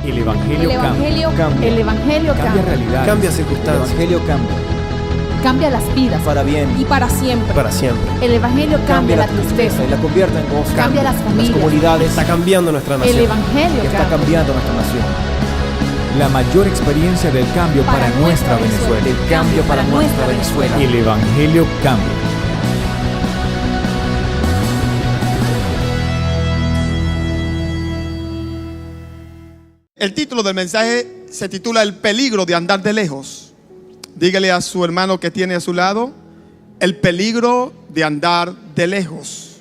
El Evangelio cambia. El Evangelio Cambia realidades. Cambia El circunstancias. Evangelio cambia. cambia las vidas Para bien. y para siempre. Para siempre. El Evangelio cambia la tristeza, y la convierte en gozo. cambia las familias. Comunidades. Está cambiando nuestra nación. El Evangelio Está cambiando nuestra nación. La mayor experiencia del cambio para nuestra Venezuela. El cambio para nuestra Venezuela. El Evangelio cambia. El título del mensaje se titula El peligro de andar de lejos. Dígale a su hermano que tiene a su lado: el peligro de andar de lejos.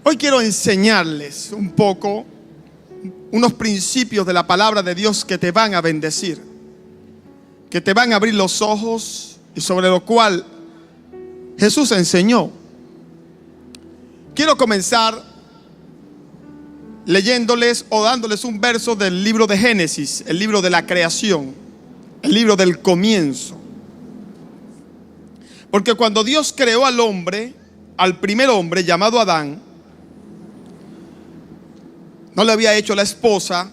Hoy quiero enseñarles un poco unos principios de la palabra de Dios que te van a bendecir, que te van a abrir los ojos y sobre lo cual Jesús enseñó. Quiero comenzar leyéndoles o dándoles un verso del libro de Génesis, el libro de la creación, el libro del comienzo. Porque cuando Dios creó al hombre, al primer hombre llamado Adán, no le había hecho la esposa,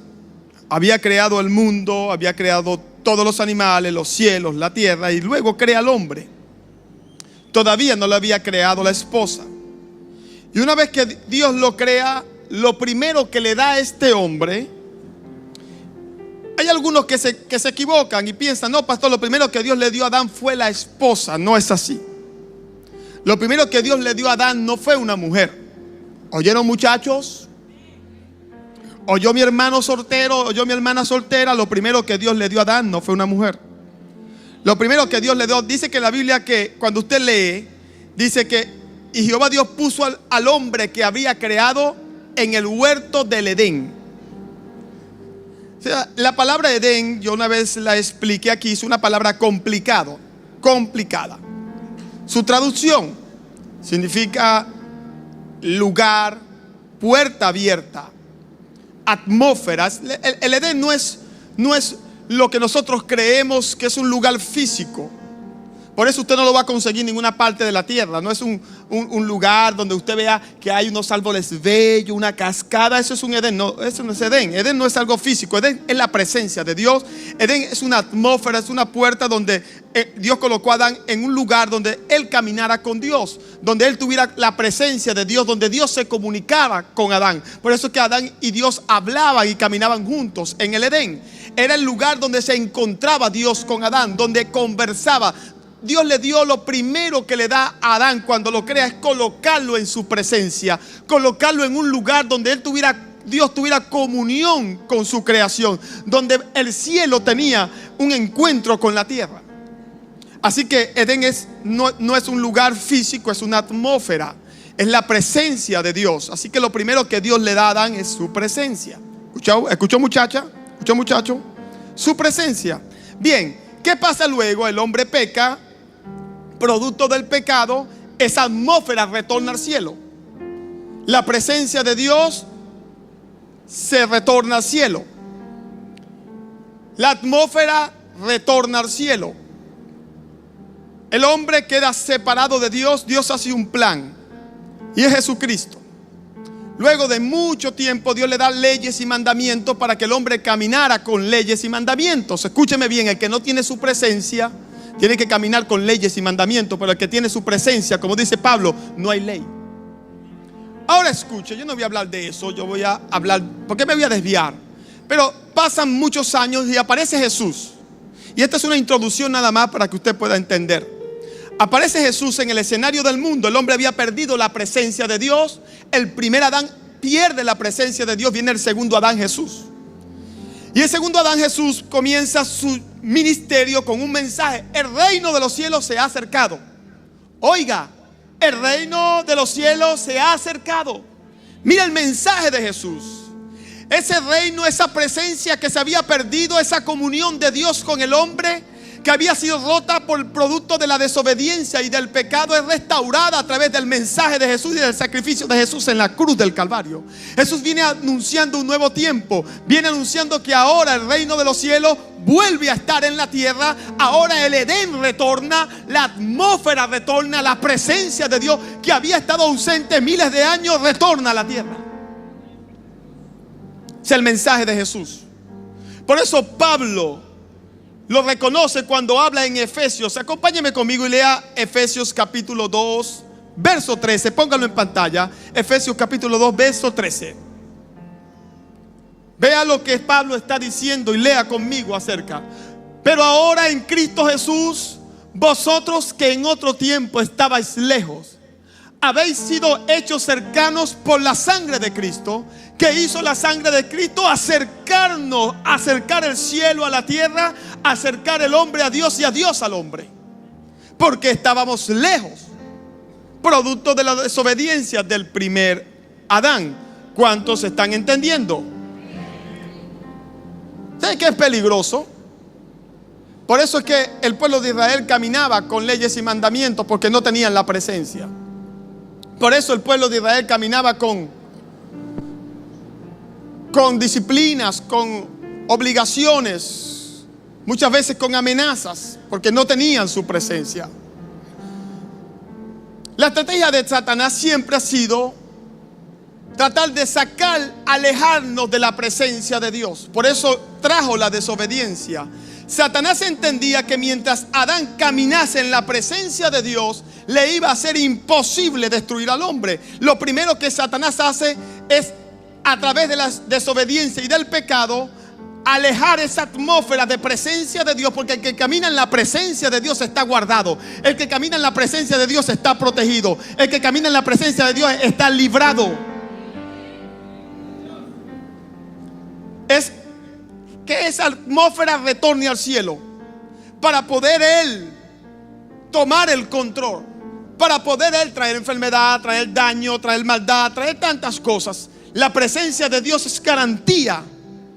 había creado el mundo, había creado todos los animales, los cielos, la tierra, y luego crea al hombre. Todavía no le había creado la esposa. Y una vez que Dios lo crea, lo primero que le da a este hombre, hay algunos que se equivocan y piensan: no, pastor, lo primero que Dios le dio a Adán fue la esposa. No es así. Lo primero que Dios le dio a Adán no fue una mujer. ¿Oyeron, muchachos? ¿Oyó mi hermano soltero? ¿Oyó mi hermana soltera? Lo primero que Dios le dio a Adán no fue una mujer. Lo primero que Dios le dio, dice que la Biblia, que cuando usted lee, dice que y Jehová Dios puso al hombre que había creado en el huerto del Edén. O sea, la palabra Edén, yo una vez la expliqué aquí, es una palabra complicada. Su traducción significa lugar, puerta abierta, atmósferas. El Edén no es lo que nosotros creemos que es un lugar físico. Por eso usted no lo va a conseguir en ninguna parte de la tierra. No es un lugar donde usted vea que hay unos árboles bellos, una cascada. Eso es un Edén. No, eso no es Edén. Edén no es algo físico. Edén es la presencia de Dios. Edén es una atmósfera, es una puerta donde Dios colocó a Adán en un lugar donde él caminara con Dios, donde él tuviera la presencia de Dios, donde Dios se comunicaba con Adán. Por eso es que Adán y Dios hablaban y caminaban juntos en el Edén. Era el lugar donde se encontraba Dios con Adán, donde conversaba. Dios le dio lo primero que le da a Adán cuando lo crea, es colocarlo en su presencia, colocarlo en un lugar donde Dios tuviera comunión con su creación, donde el cielo tenía un encuentro con la tierra. Así que Edén no es un lugar físico, es una atmósfera, es la presencia de Dios. Así que lo primero que Dios le da a Adán es su presencia. ¿Escuchó, muchacha? ¿Escuchó, muchacho? Su presencia. Bien, ¿qué pasa luego? El hombre peca. Producto del pecado, esa atmósfera retorna al cielo. La presencia de Dios se retorna al cielo. La atmósfera retorna al cielo. El hombre queda separado de Dios. Dios hace un plan, y es Jesucristo. Luego de mucho tiempo, Dios le da leyes y mandamientos para que el hombre caminara con leyes y mandamientos. Escúcheme bien: el que no tiene su presencia tiene que caminar con leyes y mandamientos, pero el que tiene su presencia, como dice Pablo, no hay ley. Ahora escuche, yo no voy a hablar de eso, yo voy a hablar, porque me voy a desviar. Pero pasan muchos años y aparece Jesús. Y esta es una introducción nada más para que usted pueda entender. Aparece Jesús en el escenario del mundo. El hombre había perdido la presencia de Dios. El primer Adán pierde la presencia de Dios. Viene el segundo Adán, Jesús. Y el segundo Adán, Jesús, comienza su ministerio con un mensaje: el reino de los cielos se ha acercado. Oiga, el reino de los cielos se ha acercado. Mira el mensaje de Jesús. Ese reino, esa presencia que se había perdido, esa comunión de Dios con el hombre, que había sido rota por producto de la desobediencia y del pecado, es restaurada a través del mensaje de Jesús y del sacrificio de Jesús en la cruz del Calvario. Jesús viene anunciando un nuevo tiempo. Viene anunciando que ahora el reino de los cielos vuelve a estar en la tierra. Ahora el Edén retorna, la atmósfera retorna, la presencia de Dios que había estado ausente miles de años retorna a la tierra. Es el mensaje de Jesús. Por eso Pablo lo reconoce cuando habla en Efesios. Acompáñeme conmigo y lea Efesios capítulo 2, verso 13. Póngalo en pantalla. Efesios capítulo 2, verso 13. Vea lo que Pablo está diciendo y lea conmigo acerca. Pero ahora en Cristo Jesús, vosotros que en otro tiempo estabais lejos, habéis sido hechos cercanos por la sangre de Cristo. Que hizo la sangre de Cristo acercarnos, acercar el cielo a la tierra, acercar el hombre a Dios y a Dios al hombre. Porque estábamos lejos, producto de la desobediencia del primer Adán. ¿Cuántos están entendiendo? ¿Saben qué es peligroso? Por eso es que el pueblo de Israel caminaba con leyes y mandamientos, porque no tenían la presencia. Por eso el pueblo de Israel caminaba con disciplinas, con obligaciones, muchas veces con amenazas, porque no tenían su presencia. La estrategia de Satanás siempre ha sido tratar de alejarnos de la presencia de Dios. Por eso trajo la desobediencia. Satanás entendía que mientras Adán caminase en la presencia de Dios, le iba a ser imposible destruir al hombre. Lo primero que Satanás hace es, a través de la desobediencia y del pecado, alejar esa atmósfera de presencia de Dios. Porque el que camina en la presencia de Dios está guardado. El que camina en la presencia de Dios está protegido. El que camina en la presencia de Dios está librado. Es que esa atmósfera retorne al cielo, para poder Él tomar el control, para poder Él traer enfermedad, traer daño, traer maldad, traer tantas cosas. La presencia de Dios es garantía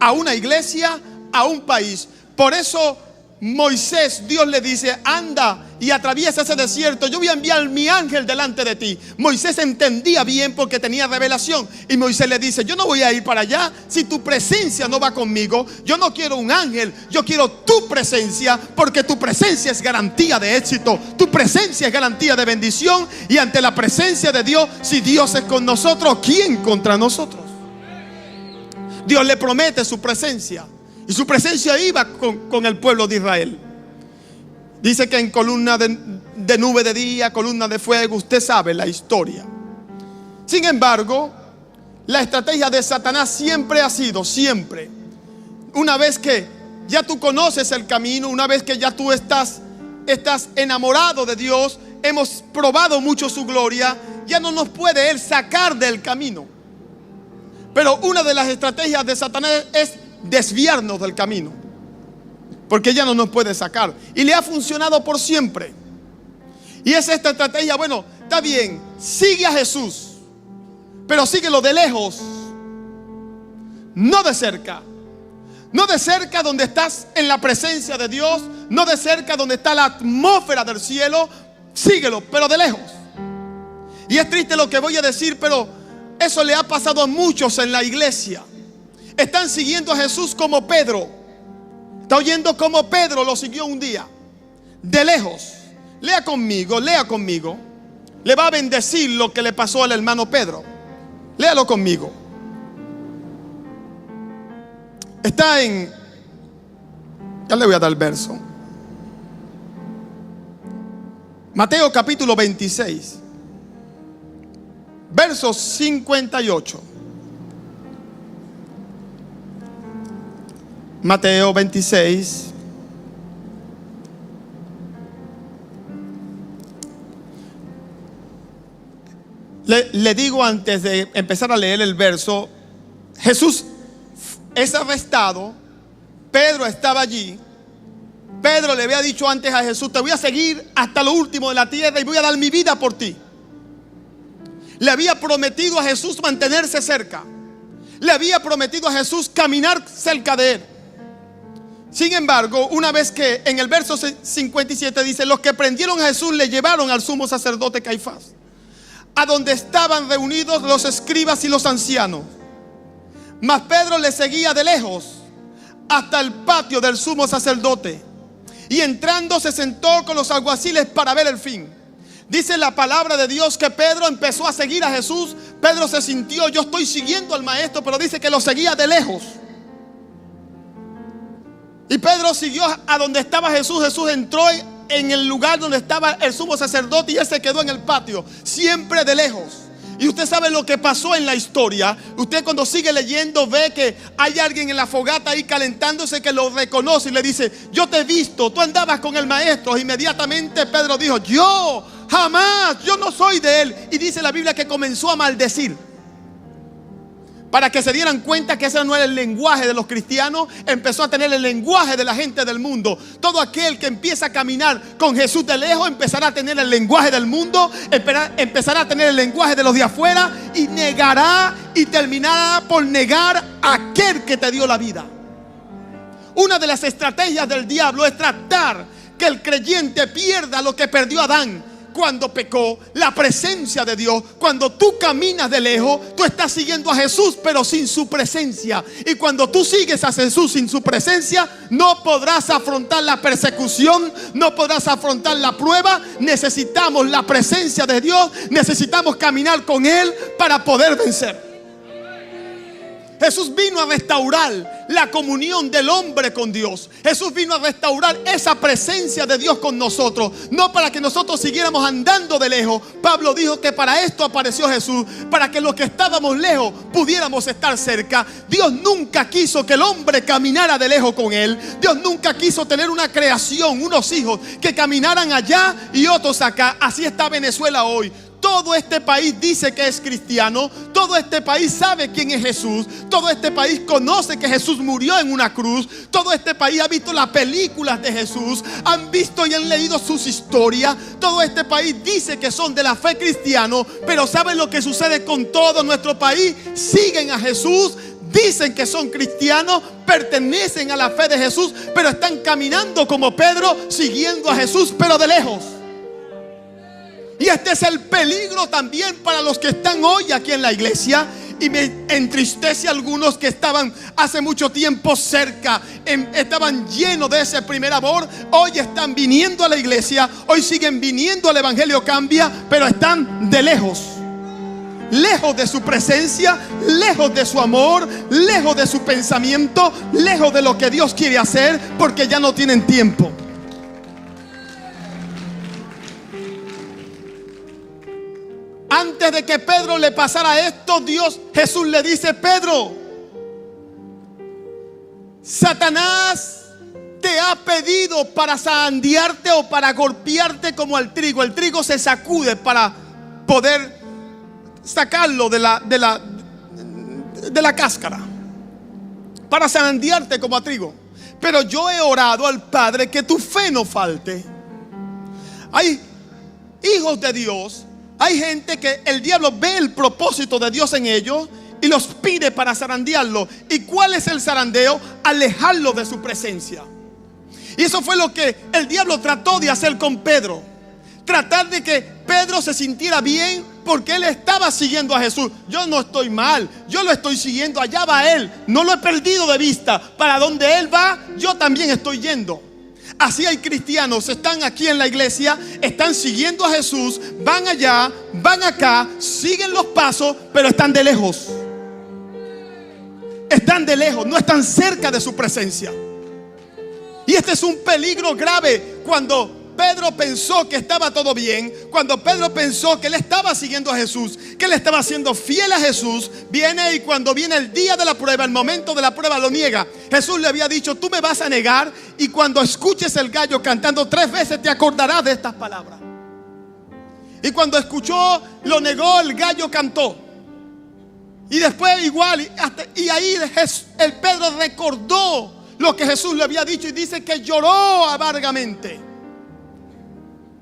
a una iglesia, a un país. Por eso Moisés, Dios le dice: anda y atraviesa ese desierto, yo voy a enviar mi ángel delante de ti. Moisés entendía bien porque tenía revelación. Y Moisés le dice: yo no voy a ir para allá si tu presencia no va conmigo. Yo no quiero un ángel, yo quiero tu presencia, porque tu presencia es garantía de éxito. Tu presencia es garantía de bendición. Y ante la presencia de Dios, si Dios es con nosotros, ¿quién contra nosotros? Dios le promete su presencia. Y su presencia iba con el pueblo de Israel. Dice que en columna de nube de día, columna de fuego. Usted sabe la historia. Sin embargo, la estrategia de Satanás siempre ha sido, siempre, una vez que ya tú conoces el camino, una vez que ya tú estás enamorado de Dios, hemos probado mucho su gloria, ya no nos puede Él sacar del camino. Pero una de las estrategias de Satanás es desviarnos del camino, porque ya no nos puede sacar. Y le ha funcionado por siempre. Y es esta estrategia: bueno, está bien, sigue a Jesús, pero síguelo de lejos, no de cerca. No de cerca donde estás en la presencia de Dios, no de cerca donde está la atmósfera del cielo. Síguelo, pero de lejos. Y es triste lo que voy a decir, pero eso le ha pasado a muchos en la iglesia. Están siguiendo a Jesús como Pedro. Está oyendo como Pedro lo siguió un día, de lejos. Lea conmigo, lea conmigo. Le va a bendecir lo que le pasó al hermano Pedro. Léalo conmigo. Está en, ya le voy a dar el verso, Mateo capítulo 26, verso 58. Mateo 26, le digo antes de empezar a leer el verso: Jesús es arrestado, Pedro estaba allí. Pedro le había dicho antes a Jesús: te voy a seguir hasta lo último de la tierra y voy a dar mi vida por ti. Le había prometido a Jesús mantenerse cerca. Le había prometido a Jesús caminar cerca de él. Sin embargo, una vez que en el verso 57 dice: los que prendieron a Jesús le llevaron al sumo sacerdote Caifás, a donde estaban reunidos los escribas y los ancianos. Mas Pedro le seguía de lejos hasta el patio del sumo sacerdote, y entrando se sentó con los alguaciles para ver el fin. Dice la palabra de Dios que Pedro empezó a seguir a Jesús. Pedro se sintió, yo estoy siguiendo al maestro, pero dice que lo seguía de lejos. Y Pedro siguió a donde estaba Jesús. Jesús entró en el lugar donde estaba el sumo sacerdote y él se quedó en el patio, siempre de lejos. Y usted sabe lo que pasó en la historia. Usted cuando sigue leyendo ve que hay alguien en la fogata ahí calentándose que lo reconoce y le dice: yo te he visto, tú andabas con el maestro. Inmediatamente Pedro dijo: yo jamás, yo no soy de él. Y dice la Biblia que comenzó a maldecir, para que se dieran cuenta que ese no era el lenguaje de los cristianos. Empezó a tener el lenguaje de la gente del mundo. Todo aquel que empieza a caminar con Jesús de lejos empezará a tener el lenguaje del mundo, empezará a tener el lenguaje de los de afuera, y negará y terminará por negar a aquel que te dio la vida. Una de las estrategias del diablo es tratar que el creyente pierda lo que perdió Adán cuando pecó, la presencia de Dios. Cuando tú caminas de lejos, tú estás siguiendo a Jesús pero sin su presencia. Y cuando tú sigues a Jesús sin su presencia, no podrás afrontar la persecución, no podrás afrontar la prueba. Necesitamos la presencia de Dios, necesitamos caminar con Él para poder vencer. Jesús vino a restaurar la comunión del hombre con Dios. Jesús vino a restaurar esa presencia de Dios con nosotros, no para que nosotros siguiéramos andando de lejos. Pablo dijo que para esto apareció Jesús, para que los que estábamos lejos pudiéramos estar cerca. Dios nunca quiso que el hombre caminara de lejos con Él. Dios nunca quiso tener una creación, unos hijos que caminaran allá y otros acá. Así está Venezuela hoy. Todo este país dice que es cristiano. Todo este país sabe quién es Jesús. Todo este país conoce que Jesús murió en una cruz. Todo este país ha visto las películas de Jesús, han visto y han leído sus historias. Todo este país dice que son de la fe cristiana. Pero ¿saben lo que sucede con todo nuestro país? Siguen a Jesús, dicen que son cristianos, pertenecen a la fe de Jesús, pero están caminando como Pedro, siguiendo a Jesús pero de lejos. Y este es el peligro también para los que están hoy aquí en la iglesia. Y me entristece a algunos que estaban hace mucho tiempo cerca, estaban llenos de ese primer amor. Hoy están viniendo a la iglesia, hoy siguen viniendo al Evangelio Cambia, pero están de lejos. Lejos de su presencia, lejos de su amor, lejos de su pensamiento, lejos de lo que Dios quiere hacer, porque ya no tienen tiempo. Antes de que Pedro le pasara esto, Jesús le dice: Pedro, Satanás te ha pedido para zarandearte o para golpearte como al trigo. El trigo se sacude para poder sacarlo de la cáscara, para zarandearte como a trigo. Pero yo he orado al Padre que tu fe no falte. Hay hijos de Dios, hay gente que el diablo ve el propósito de Dios en ellos y los pide para zarandearlo. ¿Y cuál es el zarandeo? Alejarlo de su presencia. Y eso fue lo que el diablo trató de hacer con Pedro. Tratar de que Pedro se sintiera bien porque él estaba siguiendo a Jesús. Yo no estoy mal, yo lo estoy siguiendo, allá va él, no lo he perdido de vista. Para donde él va, yo también estoy yendo. Así hay cristianos, están aquí en la iglesia, están siguiendo a Jesús, van allá, van acá, siguen los pasos, pero están de lejos. Están de lejos, no están cerca de su presencia. Y este es un peligro grave. Cuando Pedro pensó que estaba todo bien, cuando Pedro pensó que él estaba siguiendo a Jesús, que él estaba siendo fiel a Jesús, viene y cuando viene el día de la prueba, el momento de la prueba, lo niega. Jesús le había dicho: tú me vas a negar, y cuando escuches el gallo cantando 3 veces te acordarás de estas palabras. Y cuando escuchó, lo negó, el gallo cantó. Y después igual, y ahí el Pedro recordó lo que Jesús le había dicho y dice que lloró amargamente.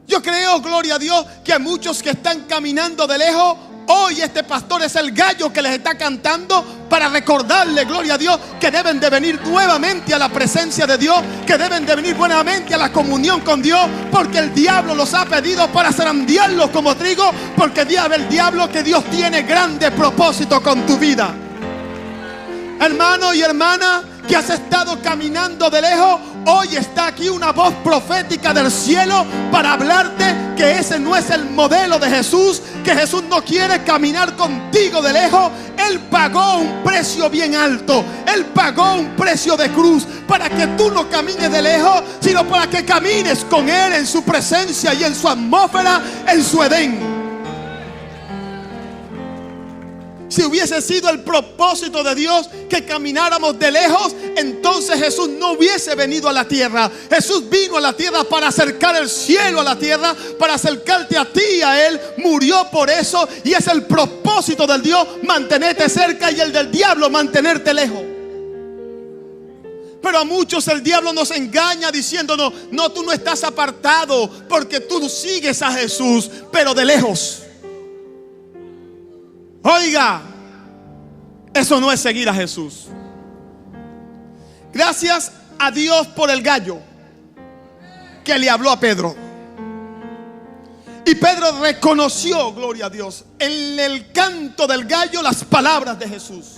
Yo creo, gloria a Dios, que a muchos que están caminando de lejos, hoy este pastor es el gallo que les está cantando para recordarle, gloria a Dios, que deben de venir nuevamente a la presencia de Dios, que deben de venir nuevamente a la comunión con Dios, porque el diablo los ha pedido para zarandearlos como trigo, porque dice el diablo que Dios tiene grandes propósitos con tu vida. Hermano y hermana que has estado caminando de lejos, Hoy está aquí una voz profética del cielo para hablarte que ese no es el modelo de Jesús, que Jesús no quiere caminar contigo de lejos. Él pagó un precio bien alto. Él pagó un precio de cruz para que tú no camines de lejos, sino para que camines con Él en su presencia y en su atmósfera, en su Edén. Si hubiese sido el propósito de Dios que camináramos de lejos, entonces Jesús no hubiese venido a la tierra. Jesús vino a la tierra para acercar el cielo a la tierra, para acercarte a ti y a Él. Murió por eso, y es el propósito del Dios mantenerte cerca y el del diablo mantenerte lejos. Pero a muchos el diablo nos engaña diciéndonos: no, tú no estás apartado porque tú sigues a Jesús, pero de lejos. Oiga, eso no es seguir a Jesús. Gracias a Dios por el gallo que le habló a Pedro. Y Pedro reconoció, gloria a Dios, en el canto del gallo las palabras de Jesús.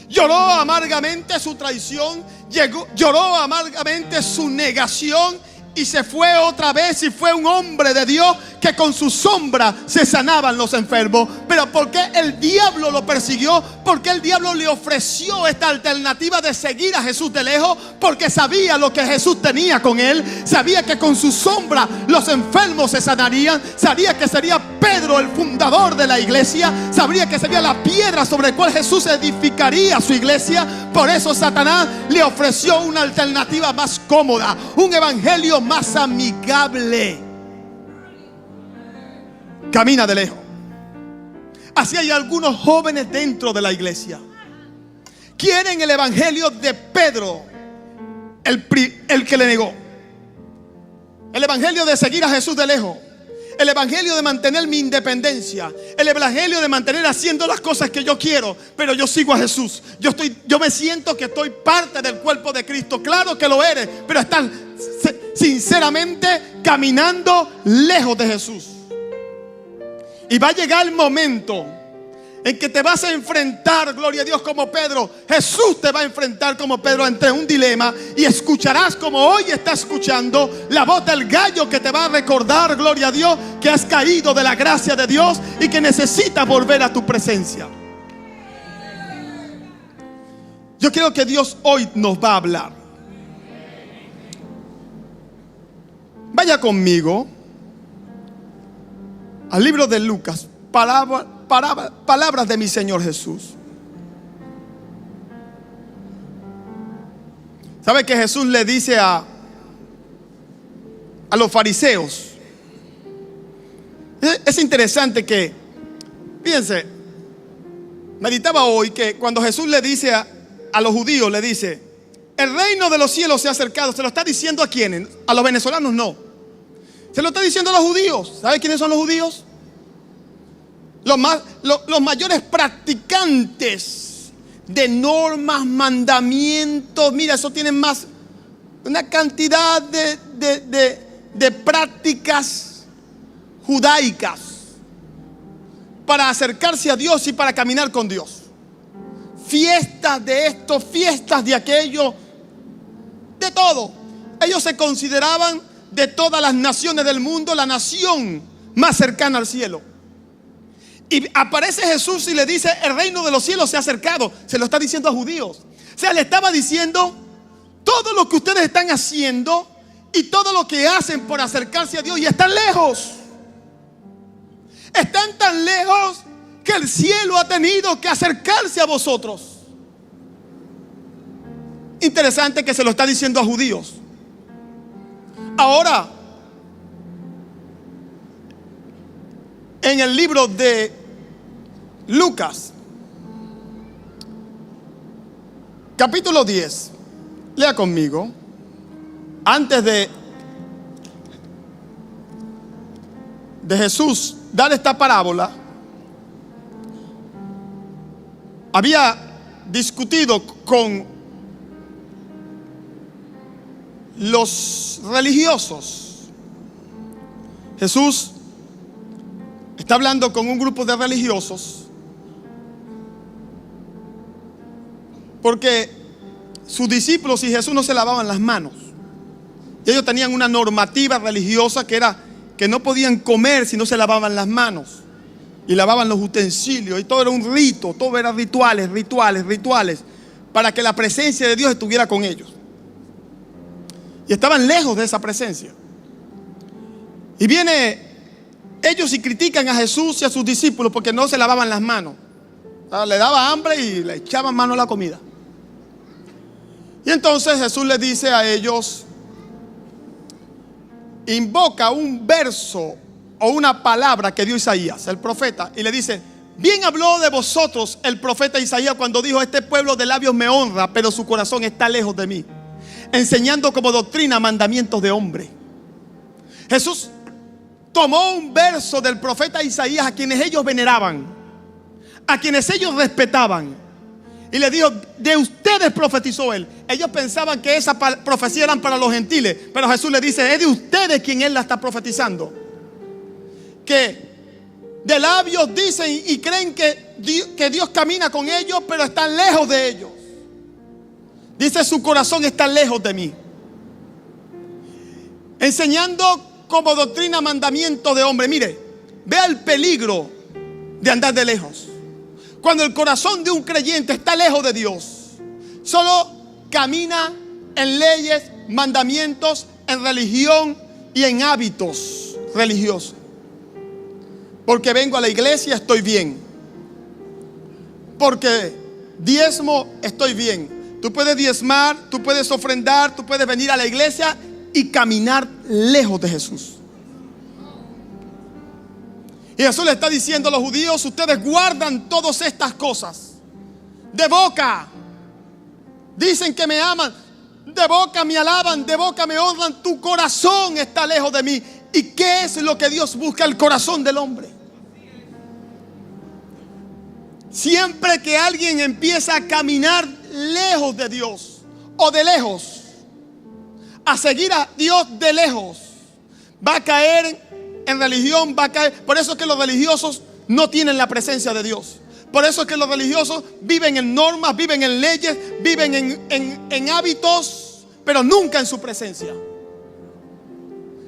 Lloró amargamente su traición, lloró amargamente su negación, y se fue otra vez, y fue un hombre de Dios que con su sombra se sanaban los enfermos. Pero ¿por qué el diablo lo persiguió? ¿Por qué el diablo le ofreció esta alternativa de seguir a Jesús de lejos? Porque sabía lo que Jesús tenía con él. Sabía que con su sombra los enfermos se sanarían. Sabía que sería Pedro el fundador de la iglesia. Sabía que sería la piedra sobre la cual Jesús edificaría su iglesia. Por eso Satanás le ofreció una alternativa más cómoda, un evangelio más amigable. Camina de lejos. Así hay algunos jóvenes dentro de la iglesia. Quieren el evangelio de Pedro, el que le negó. El evangelio de seguir a Jesús de lejos. El evangelio de mantener mi independencia. El evangelio de mantener haciendo las cosas que yo quiero, pero yo sigo a Jesús. Yo me siento que estoy parte del cuerpo de Cristo. Claro que lo eres, pero están sinceramente caminando lejos de Jesús. Y va a llegar el momento en que te vas a enfrentar, gloria a Dios, como Pedro. Jesús te va a enfrentar como Pedro ante un dilema, y escucharás, como hoy está escuchando, la voz del gallo que te va a recordar, gloria a Dios, que has caído de la gracia de Dios y que necesitas volver a tu presencia. Yo creo que Dios hoy nos va a hablar. Vaya conmigo al libro de Lucas, palabras de mi Señor Jesús. ¿Sabe que Jesús le dice a los fariseos? Es interesante que, fíjense, meditaba hoy que cuando Jesús le dice a los judíos, le dice: el reino de los cielos se ha acercado. ¿Se lo está diciendo a quiénes? A los venezolanos no. Se lo está diciendo a los judíos. ¿Sabe quiénes son los judíos? Los mayores practicantes de normas, mandamientos. Mira, eso tienen más, una cantidad de prácticas judaicas para acercarse a Dios y para caminar con Dios. Fiestas de esto, fiestas de aquello, de todo. Ellos se consideraban, de todas las naciones del mundo, la nación más cercana al cielo. Y aparece Jesús y le dice: el reino de los cielos se ha acercado. Se lo está diciendo a judíos. O sea, le estaba diciendo: todo lo que ustedes están haciendo y todo lo que hacen por acercarse a Dios, y están lejos. Están tan lejos que el cielo ha tenido que acercarse a vosotros. Interesante que se lo está diciendo a judíos. Ahora, en el libro de Lucas, capítulo 10, lea conmigo. Antes de Jesús dar esta parábola, había discutido con los religiosos. Jesús está hablando con un grupo de religiosos porque sus discípulos y Jesús no se lavaban las manos. Y ellos tenían una normativa religiosa que era que no podían comer si no se lavaban las manos y lavaban los utensilios, y todo era un rito, todo era rituales, para que la presencia de Dios estuviera con ellos. Y estaban lejos de esa presencia. Y ellos y critican a Jesús y a sus discípulos porque no se lavaban las manos. Le daba hambre y le echaban mano a la comida. Y entonces Jesús les dice a ellos, invoca un verso o una palabra que dio Isaías, el profeta, y le dice: bien habló de vosotros el profeta Isaías cuando dijo: este pueblo de labios me honra, pero su corazón está lejos de mí, enseñando como doctrina mandamientos de hombre. Jesús tomó un verso del profeta Isaías, a quienes ellos veneraban, a quienes ellos respetaban, y le dijo: de ustedes profetizó él. Ellos pensaban que esa profecía eran para los gentiles, pero Jesús le dice: es de ustedes quien él la está profetizando. Que de labios dicen y creen que Dios camina con ellos, pero están lejos de ellos. Dice: su corazón está lejos de mí, enseñando como doctrina mandamiento de hombre. Mire, vea el peligro de andar de lejos. Cuando el corazón de un creyente está lejos de Dios, solo camina en leyes, mandamientos, en religión y en hábitos religiosos. Porque vengo a la iglesia, estoy bien. Porque diezmo, estoy bien. Tú puedes diezmar, tú puedes ofrendar, tú puedes venir a la iglesia y caminar lejos de Jesús. Y Jesús le está diciendo a los judíos: ustedes guardan todas estas cosas. De boca dicen que me aman, de boca me alaban, de boca me honran. Tu corazón está lejos de mí. ¿Y qué es lo que Dios busca? El corazón del hombre. Siempre que alguien empieza a caminar lejos de Dios, o de lejos, a seguir a Dios de lejos, va a caer en religión, va a caer. Por eso es que los religiosos no tienen la presencia de Dios. Por eso es que los religiosos viven en normas, viven en leyes, viven en hábitos, pero nunca en su presencia.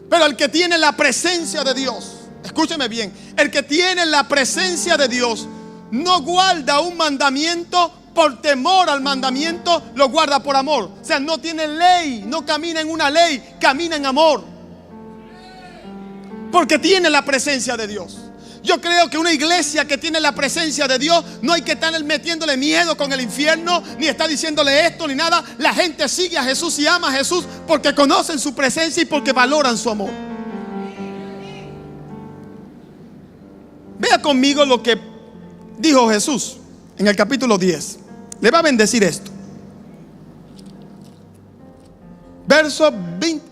Pero el que tiene la presencia de Dios, escúcheme bien, el que tiene la presencia de Dios no guarda un mandamiento por temor al mandamiento, lo guarda por amor. O sea, no tiene ley, no camina en una ley, camina en amor, porque tiene la presencia de Dios. Yo creo que una iglesia que tiene la presencia de Dios, no hay que estar metiéndole miedo con el infierno, ni está diciéndole esto ni nada. La gente sigue a Jesús y ama a Jesús porque conocen su presencia y porque valoran su amor. Vea conmigo lo que dijo Jesús en el capítulo 10. Le va a bendecir esto. Verso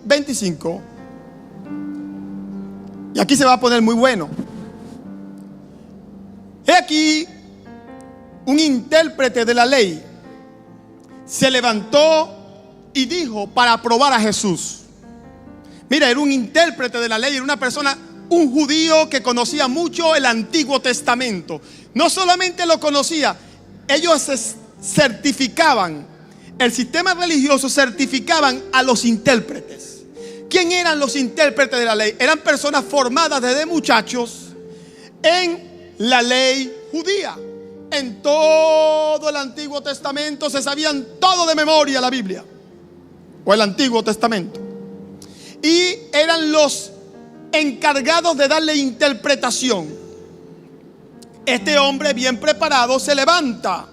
25. Y aquí se va a poner muy bueno. He aquí, un intérprete de la ley se levantó y dijo para probar a Jesús. Mira, era un intérprete de la ley, era una persona, un judío que conocía mucho el Antiguo Testamento. No solamente lo conocía, ellos certificaban, el sistema religioso certificaban a los intérpretes. ¿Quién eran los intérpretes de la ley? Eran personas formadas desde muchachos en la ley judía. En todo el Antiguo Testamento se sabían todo de memoria la Biblia o el Antiguo Testamento, y eran los encargados de darle interpretación. Este hombre bien preparado se levanta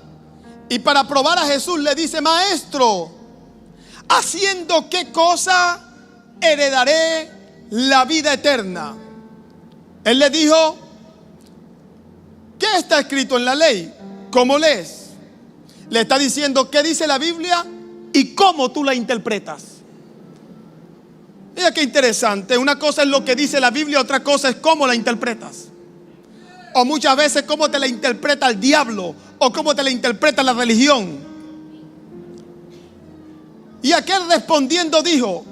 y para probar a Jesús le dice: maestro, ¿haciendo qué cosa heredaré la vida eterna? Él le dijo: ¿qué está escrito en la ley? ¿Cómo lees? Le está diciendo qué dice la Biblia y cómo tú la interpretas. Mira qué interesante. Una cosa es lo que dice la Biblia, otra cosa es cómo la interpretas. O muchas veces cómo te la interpreta el diablo, o cómo te la interpreta la religión. Y aquel respondiendo dijo,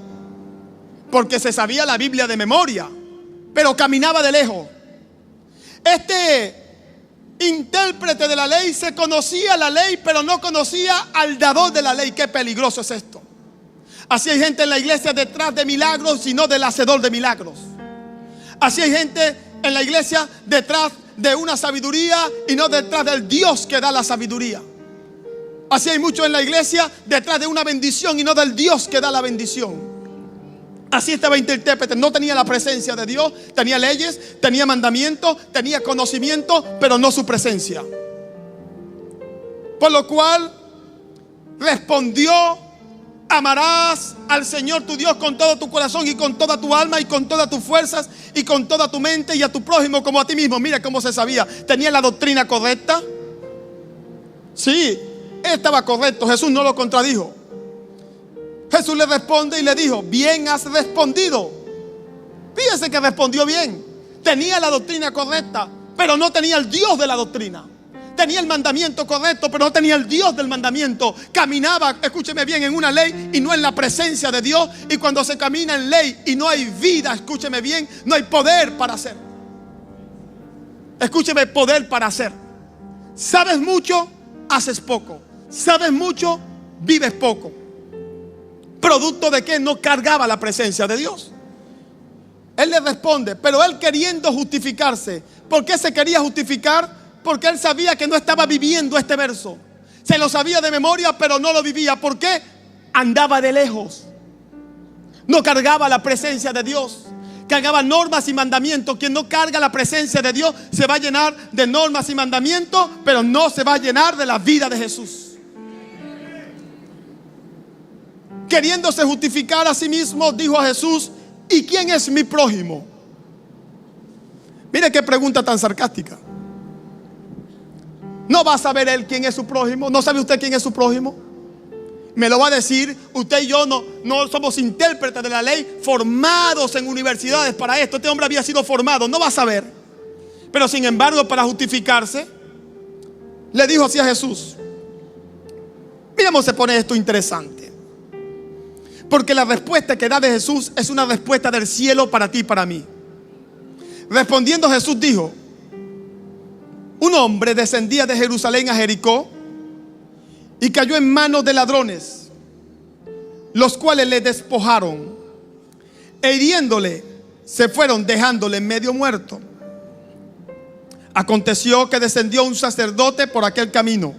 porque se sabía la Biblia de memoria, pero caminaba de lejos. Este intérprete de la ley se conocía la ley, pero no conocía al dador de la ley. Qué peligroso es esto. Así hay gente en la iglesia detrás de milagros y no del hacedor de milagros. Así hay gente en la iglesia detrás de una sabiduría y no detrás del Dios que da la sabiduría. Así hay muchos en la iglesia detrás de una bendición y no del Dios que da la bendición. Así estaba este intérprete, no tenía la presencia de Dios, tenía leyes, tenía mandamientos, tenía conocimiento, pero no su presencia. Por lo cual respondió: amarás al Señor tu Dios con todo tu corazón y con toda tu alma y con todas tus fuerzas y con toda tu mente, y a tu prójimo como a ti mismo. Mira cómo se sabía. ¿Tenía la doctrina correcta? Sí, estaba correcto. Jesús no lo contradijo. Jesús le responde y le dijo: bien has respondido. Fíjense que respondió bien. Tenía la doctrina correcta, pero no tenía el Dios de la doctrina. Tenía el mandamiento correcto, pero no tenía el Dios del mandamiento. Caminaba, escúcheme bien, en una ley y no en la presencia de Dios. Y cuando se camina en ley y no hay vida, escúcheme bien, no hay poder para hacer. Escúcheme, poder para hacer. Sabes mucho, haces poco. Sabes mucho, vives poco. ¿Producto de qué? No cargaba la presencia de Dios. Él le responde, pero él queriendo justificarse. ¿Por qué se quería justificar? Porque él sabía que no estaba viviendo este verso. Se lo sabía de memoria, pero no lo vivía. ¿Por qué? Andaba de lejos. No cargaba la presencia de Dios. Cargaba normas y mandamientos. Quien no carga la presencia de Dios se va a llenar de normas y mandamientos, pero no se va a llenar de la vida de Jesús. Queriéndose justificar a sí mismo, dijo a Jesús: ¿y quién es mi prójimo? Mire qué pregunta tan sarcástica. ¿No va a saber él quién es su prójimo? ¿No sabe usted quién es su prójimo? Me lo va a decir. Usted y yo no somos intérpretes de la ley, formados en universidades para esto. Este hombre había sido formado, no va a saber. Pero sin embargo, para justificarse, le dijo así a Jesús. Mira cómo se pone esto interesante. Porque la respuesta que da de Jesús es una respuesta del cielo para ti y para mí. Respondiendo Jesús dijo: un hombre descendía de Jerusalén a Jericó y cayó en manos de ladrones, los cuales le despojaron e hiriéndole se fueron, dejándole medio muerto. Aconteció que descendió un sacerdote por aquel camino.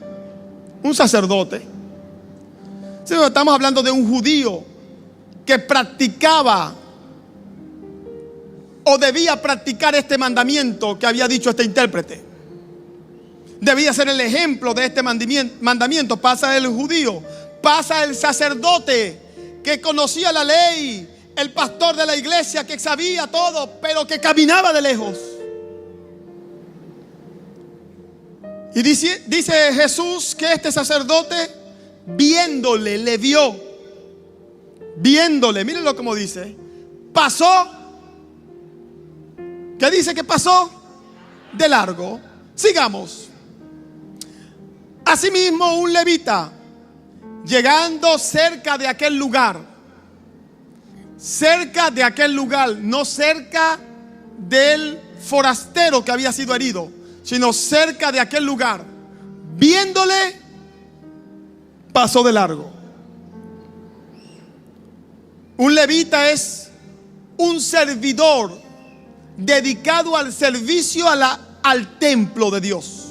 Un sacerdote. Sí, estamos hablando de un judío que practicaba o debía practicar este mandamiento que había dicho este intérprete. Debía ser el ejemplo de este mandamiento. Pasa el judío, pasa el sacerdote que conocía la ley, el pastor de la iglesia que sabía todo, pero que caminaba de lejos. Y dice Jesús que este sacerdote, viéndole, le vio. Viéndole, mírenlo como dice. Pasó. ¿Qué dice que pasó? De largo. Sigamos. Asimismo, un levita, llegando cerca de aquel lugar, no cerca del forastero que había sido herido, sino cerca de aquel lugar, viéndole, pasó de largo. Un levita es un servidor dedicado al servicio al templo de Dios.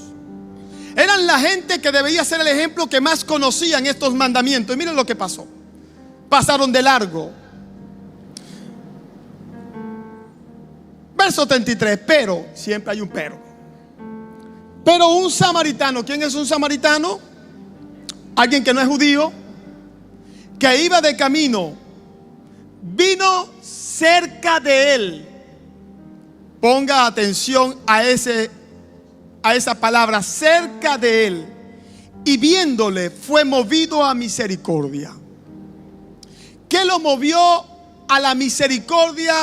Eran la gente que debía ser el ejemplo que más conocían estos mandamientos. Y miren lo que pasó. Pasaron de largo. Verso 33. Pero, siempre hay un pero. Pero un samaritano. ¿Quién es un samaritano? Alguien que no es judío, que iba de camino, vino cerca de él. Ponga atención a esa palabra, cerca de él, y viéndole fue movido a misericordia. ¿Qué lo movió a la misericordia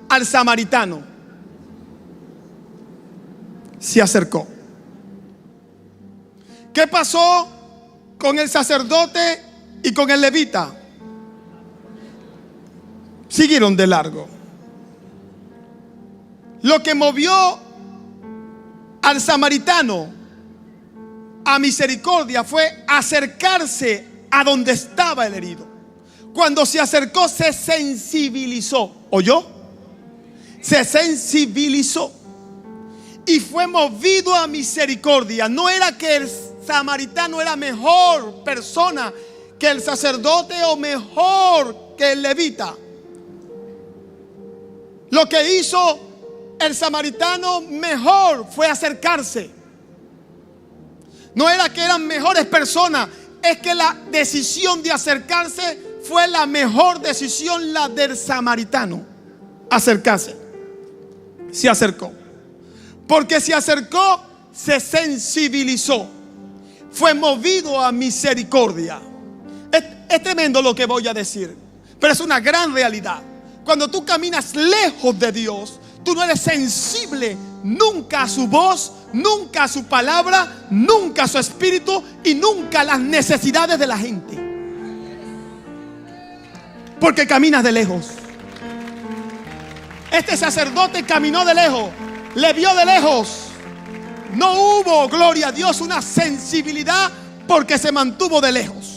al samaritano? Se acercó. ¿Qué pasó con el sacerdote y con el levita? Siguieron de largo. Lo que movió al samaritano a misericordia fue acercarse a donde estaba el herido. Cuando se acercó, se sensibilizó. ¿Oyó? Se sensibilizó y fue movido a misericordia. No era que el samaritano era mejor persona que el sacerdote o mejor que el levita. Lo que hizo el samaritano mejor fue acercarse. No era que eran mejores personas, es que la decisión de acercarse fue la mejor decisión, la del samaritano. Acercarse. Se acercó. Porque se acercó, se sensibilizó. Fue movido a misericordia. Es tremendo lo que voy a decir, pero es una gran realidad. Cuando tú caminas lejos de Dios, tú no eres sensible nunca a su voz, nunca a su palabra, nunca a su espíritu y nunca a las necesidades de la gente. Porque caminas de lejos. Este sacerdote caminó de lejos, le vio de lejos. No hubo, gloria a Dios, una sensibilidad porque se mantuvo de lejos.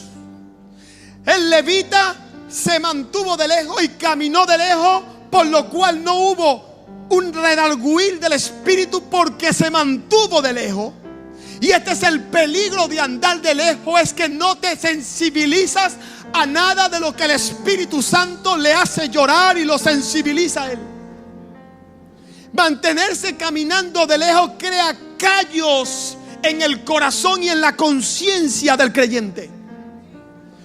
El levita se mantuvo de lejos y caminó de lejos, por lo cual no hubo un redarguir del espíritu porque se mantuvo de lejos. Y este es el peligro de andar de lejos, es que no te sensibilizas a nada de lo que el Espíritu Santo le hace llorar y lo sensibiliza a él. Mantenerse caminando de lejos crea callos en el corazón y en la conciencia del creyente.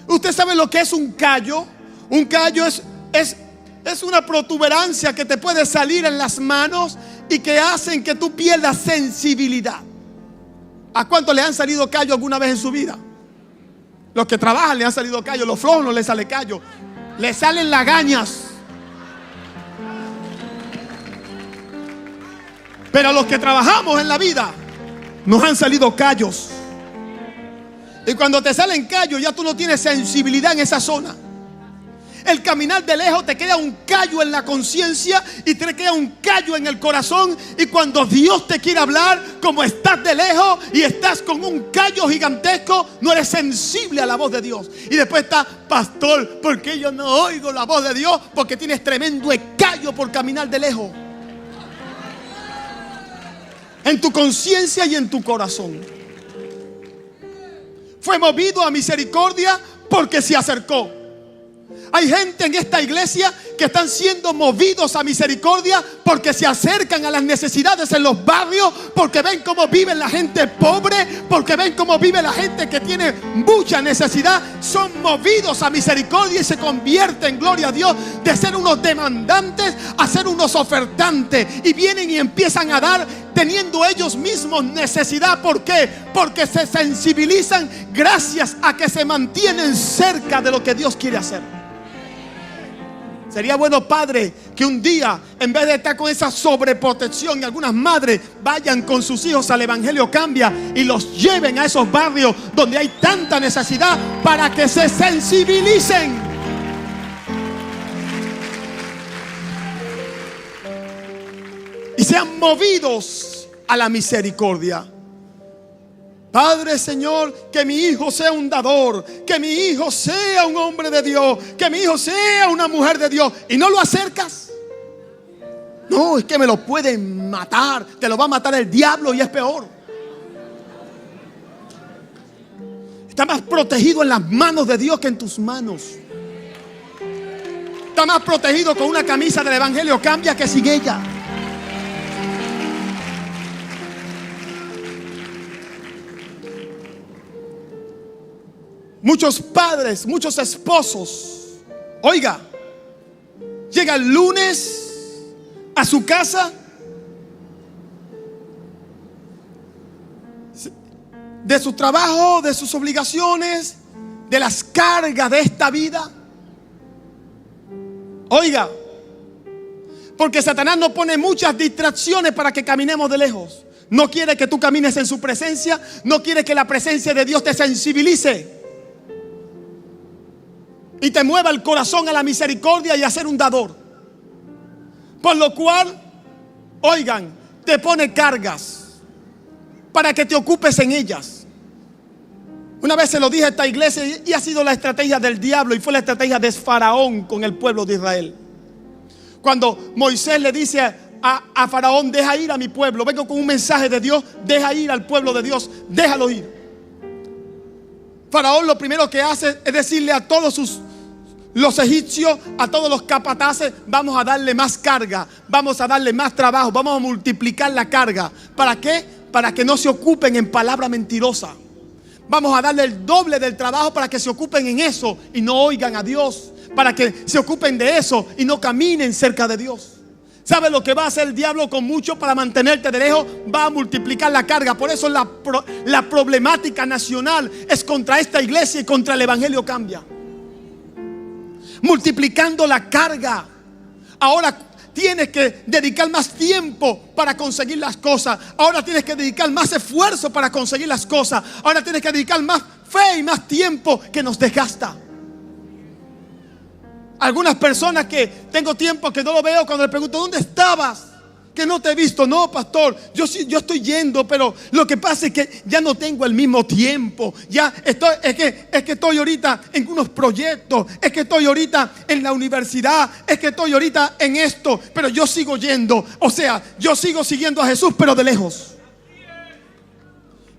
¿Usted sabe lo que es un callo? Un callo es una protuberancia que te puede salir en las manos y que hacen que tú pierdas sensibilidad. ¿A cuántos le han salido callos alguna vez en su vida? Los que trabajan le han salido callos, los flojos no les sale callo, le salen lagañas. Pero a los que trabajamos en la vida nos han salido callos. Y cuando te salen callos ya tú no tienes sensibilidad en esa zona. El caminar de lejos te crea un callo en la conciencia y te crea un callo en el corazón. Y cuando Dios te quiere hablar, como estás de lejos y estás con un callo gigantesco, no eres sensible a la voz de Dios. Y después está, pastor, ¿por qué yo no oigo la voz de Dios? Porque tienes tremendo callo por caminar de lejos. En tu conciencia y en tu corazón. Fue movido a misericordia porque se acercó. Hay gente en esta iglesia que están siendo movidos a misericordia porque se acercan a las necesidades en los barrios, porque ven cómo vive la gente pobre, porque ven cómo vive la gente que tiene mucha necesidad. Son movidos a misericordia y se convierten, gloria a Dios, de ser unos demandantes a ser unos ofertantes. Y vienen y empiezan a dar teniendo ellos mismos necesidad. ¿Por qué? Porque se sensibilizan gracias a que se mantienen cerca de lo que Dios quiere hacer. Sería bueno, padre, que un día, en vez de estar con esa sobreprotección, y algunas madres vayan con sus hijos al Evangelio Cambia y los lleven a esos barrios donde hay tanta necesidad para que se sensibilicen. Y sean movidos a la misericordia. Padre, Señor, que mi hijo sea un dador, que mi hijo sea un hombre de Dios, que mi hijo sea una mujer de Dios. Y no lo acercas. No, es que me lo pueden matar. Te lo va a matar el diablo y es peor. Está más protegido en las manos de Dios que en tus manos. Está más protegido con una camisa del Evangelio Cambia que sin ella. Muchos padres, muchos esposos, oiga, llega el lunes a su casa de su trabajo, de sus obligaciones, de las cargas de esta vida. Oiga, porque Satanás nos pone muchas distracciones para que caminemos de lejos. No quiere que tú camines en su presencia, no quiere que la presencia de Dios te sensibilice y te mueva el corazón a la misericordia y a ser un dador. Por lo cual, oigan, te pone cargas para que te ocupes en ellas. Una vez se lo dije a esta iglesia y ha sido la estrategia del diablo y fue la estrategia de Faraón con el pueblo de Israel. Cuando Moisés le dice a Faraón: deja ir a mi pueblo, vengo con un mensaje de Dios, deja ir al pueblo de Dios, déjalo ir. Faraón lo primero que hace es decirle a todos los egipcios, a todos los capataces: vamos a darle más carga, vamos a darle más trabajo, vamos a multiplicar la carga. ¿Para qué? Para que no se ocupen en palabra mentirosa. Vamos a darle el doble del trabajo para que se ocupen en eso y no oigan a Dios, para que se ocupen de eso y no caminen cerca de Dios. ¿Sabe lo que va a hacer el diablo con mucho para mantenerte de lejos? Va a multiplicar la carga. Por eso la problemática nacional es contra esta iglesia y contra el evangelio Cambia. Multiplicando la carga. Ahora tienes que dedicar más tiempo para conseguir las cosas. Ahora tienes que dedicar más esfuerzo para conseguir las cosas. Ahora tienes que dedicar más fe y más tiempo que nos desgasta. Algunas personas que tengo tiempo que no lo veo, cuando le pregunto: ¿dónde estabas? Que no te he visto. No, pastor, yo estoy yendo, pero lo que pasa es que ya no tengo el mismo tiempo. Es que estoy ahorita en unos proyectos, es que estoy ahorita en la universidad, es que estoy ahorita en esto, pero yo sigo yendo. O sea, yo sigo siguiendo a Jesús, pero de lejos.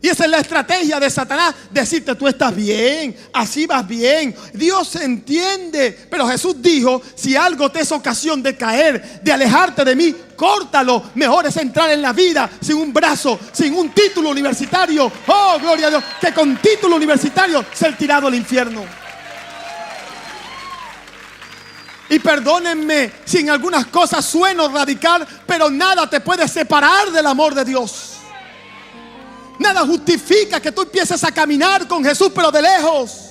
Y esa es la estrategia de Satanás: decirte: tú estás bien, así vas bien, Dios entiende. Pero Jesús dijo: si algo te es ocasión de caer, de alejarte de mí, córtalo. Mejor es entrar en la vida sin un brazo, sin un título universitario, oh gloria a Dios, que con título universitario ser tirado al infierno. Y perdónenme si en algunas cosas sueno radical, pero nada te puede separar del amor de Dios. Nada justifica que tú empieces a caminar con Jesús, pero de lejos.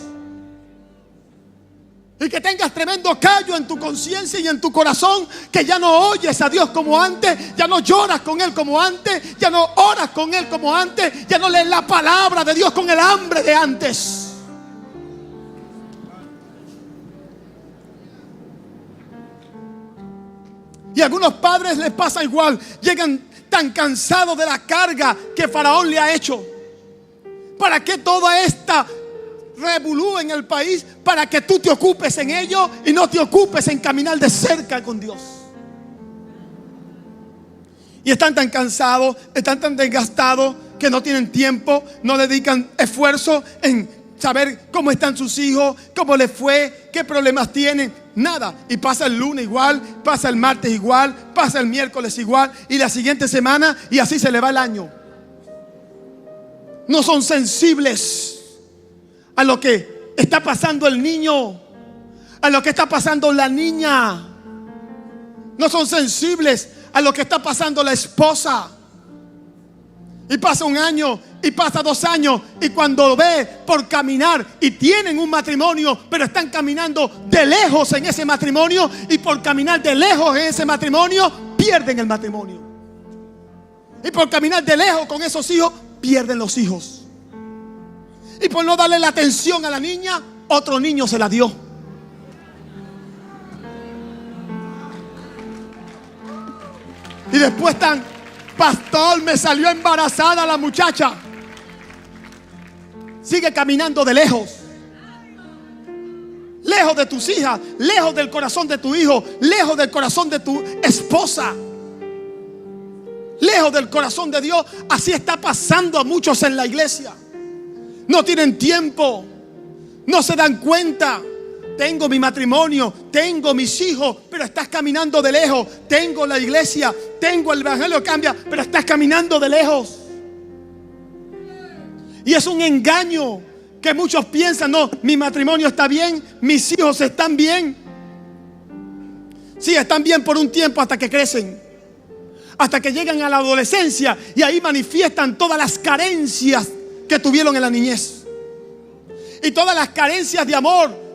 Y que tengas tremendo callo en tu conciencia y en tu corazón, que ya no oyes a Dios como antes, ya no lloras con Él como antes, ya no oras con Él como antes, ya no lees la palabra de Dios con el hambre de antes. Y a algunos padres les pasa igual. Llegan tan cansados de la carga que Faraón le ha hecho. ¿Para qué toda esta revolú en el país? Para que tú te ocupes en ello y no te ocupes en caminar de cerca con Dios. Y están tan cansados, están tan desgastados que no tienen tiempo, no dedican esfuerzo en saber cómo están sus hijos, cómo les fue, qué problemas tienen. Nada. Y pasa el lunes igual, pasa el martes igual, pasa el miércoles igual, y la siguiente semana, y así se le va el año. No son sensibles a lo que está pasando el niño, a lo que está pasando la niña. No son sensibles a lo que está pasando la esposa. Y pasa un año, y pasa 2 años, y cuando lo ve por caminar y tienen un matrimonio, pero están caminando de lejos en ese matrimonio, y por caminar de lejos en ese matrimonio pierden el matrimonio, y por caminar de lejos con esos hijos pierden los hijos, y por no darle la atención a la niña, otro niño se la dio. Y después están: pastor, me salió embarazada la muchacha. Sigue caminando de lejos. Lejos de tus hijas, lejos del corazón de tu hijo, lejos del corazón de tu esposa, lejos del corazón de Dios. Así está pasando a muchos en la iglesia. No tienen tiempo, no se dan cuenta. Tengo mi matrimonio, tengo mis hijos, pero estás caminando de lejos. Tengo la iglesia, tengo el evangelio Cambia, pero estás caminando de lejos. Y es un engaño que muchos piensan: no, mi matrimonio está bien, mis hijos están bien. Sí, están bien por un tiempo, hasta que crecen, hasta que llegan a la adolescencia, y ahí manifiestan todas las carencias que tuvieron en la niñez, y todas las carencias de amor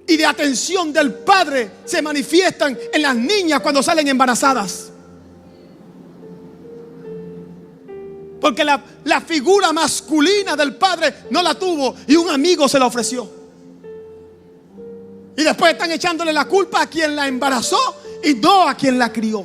y de atención del padre se manifiestan en las niñas cuando salen embarazadas. Porque la figura masculina del padre no la tuvo, y un amigo se la ofreció. Y después están echándole la culpa a quien la embarazó y no a quien la crió.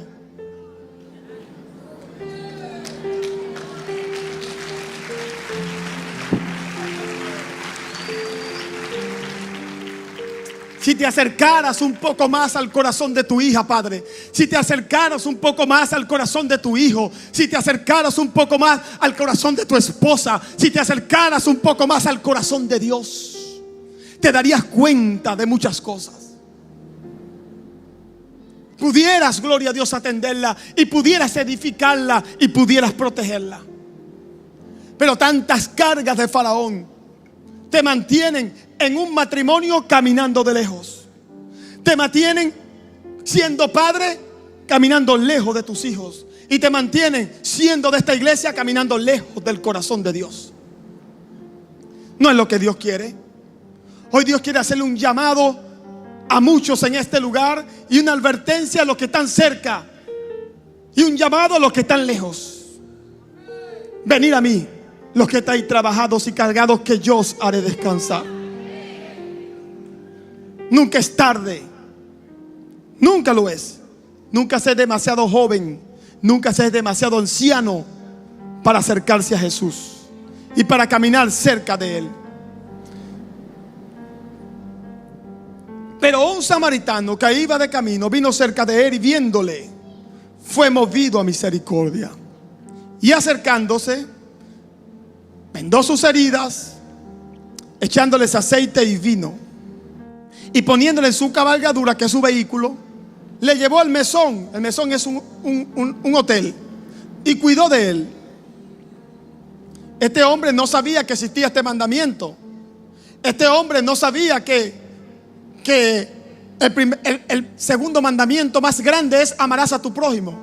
Si te acercaras un poco más al corazón de tu hija, Padre. Si te acercaras un poco más al corazón de tu hijo. Si te acercaras un poco más al corazón de tu esposa. Si te acercaras un poco más al corazón de Dios, te darías cuenta de muchas cosas. Pudieras, gloria a Dios, atenderla, y pudieras edificarla, y pudieras protegerla. Pero tantas cargas de Faraón te mantienen en un matrimonio caminando de lejos. Te mantienen siendo padre caminando lejos de tus hijos. Y te mantienen siendo de esta iglesia caminando lejos del corazón de Dios. No es lo que Dios quiere. Hoy Dios quiere hacerle un llamado a muchos en este lugar, y una advertencia a los que están cerca, y un llamado a los que están lejos. Venid a mí, los que estáis trabajados y cargados, que yo os haré descansar. Nunca es tarde. Nunca lo es. Nunca se es demasiado joven. Nunca se es demasiado anciano para acercarse a Jesús y para caminar cerca de Él. Pero un samaritano que iba de camino vino cerca de Él, y viéndole fue movido a misericordia. Y acercándose, vendó sus heridas, echándoles aceite y vino, y poniéndole en su cabalgadura, que es su vehículo, le llevó al mesón. El mesón es un hotel, y cuidó de él. Este hombre no sabía que existía este mandamiento. Este hombre no sabía que el segundo mandamiento más grande es: amarás a tu prójimo.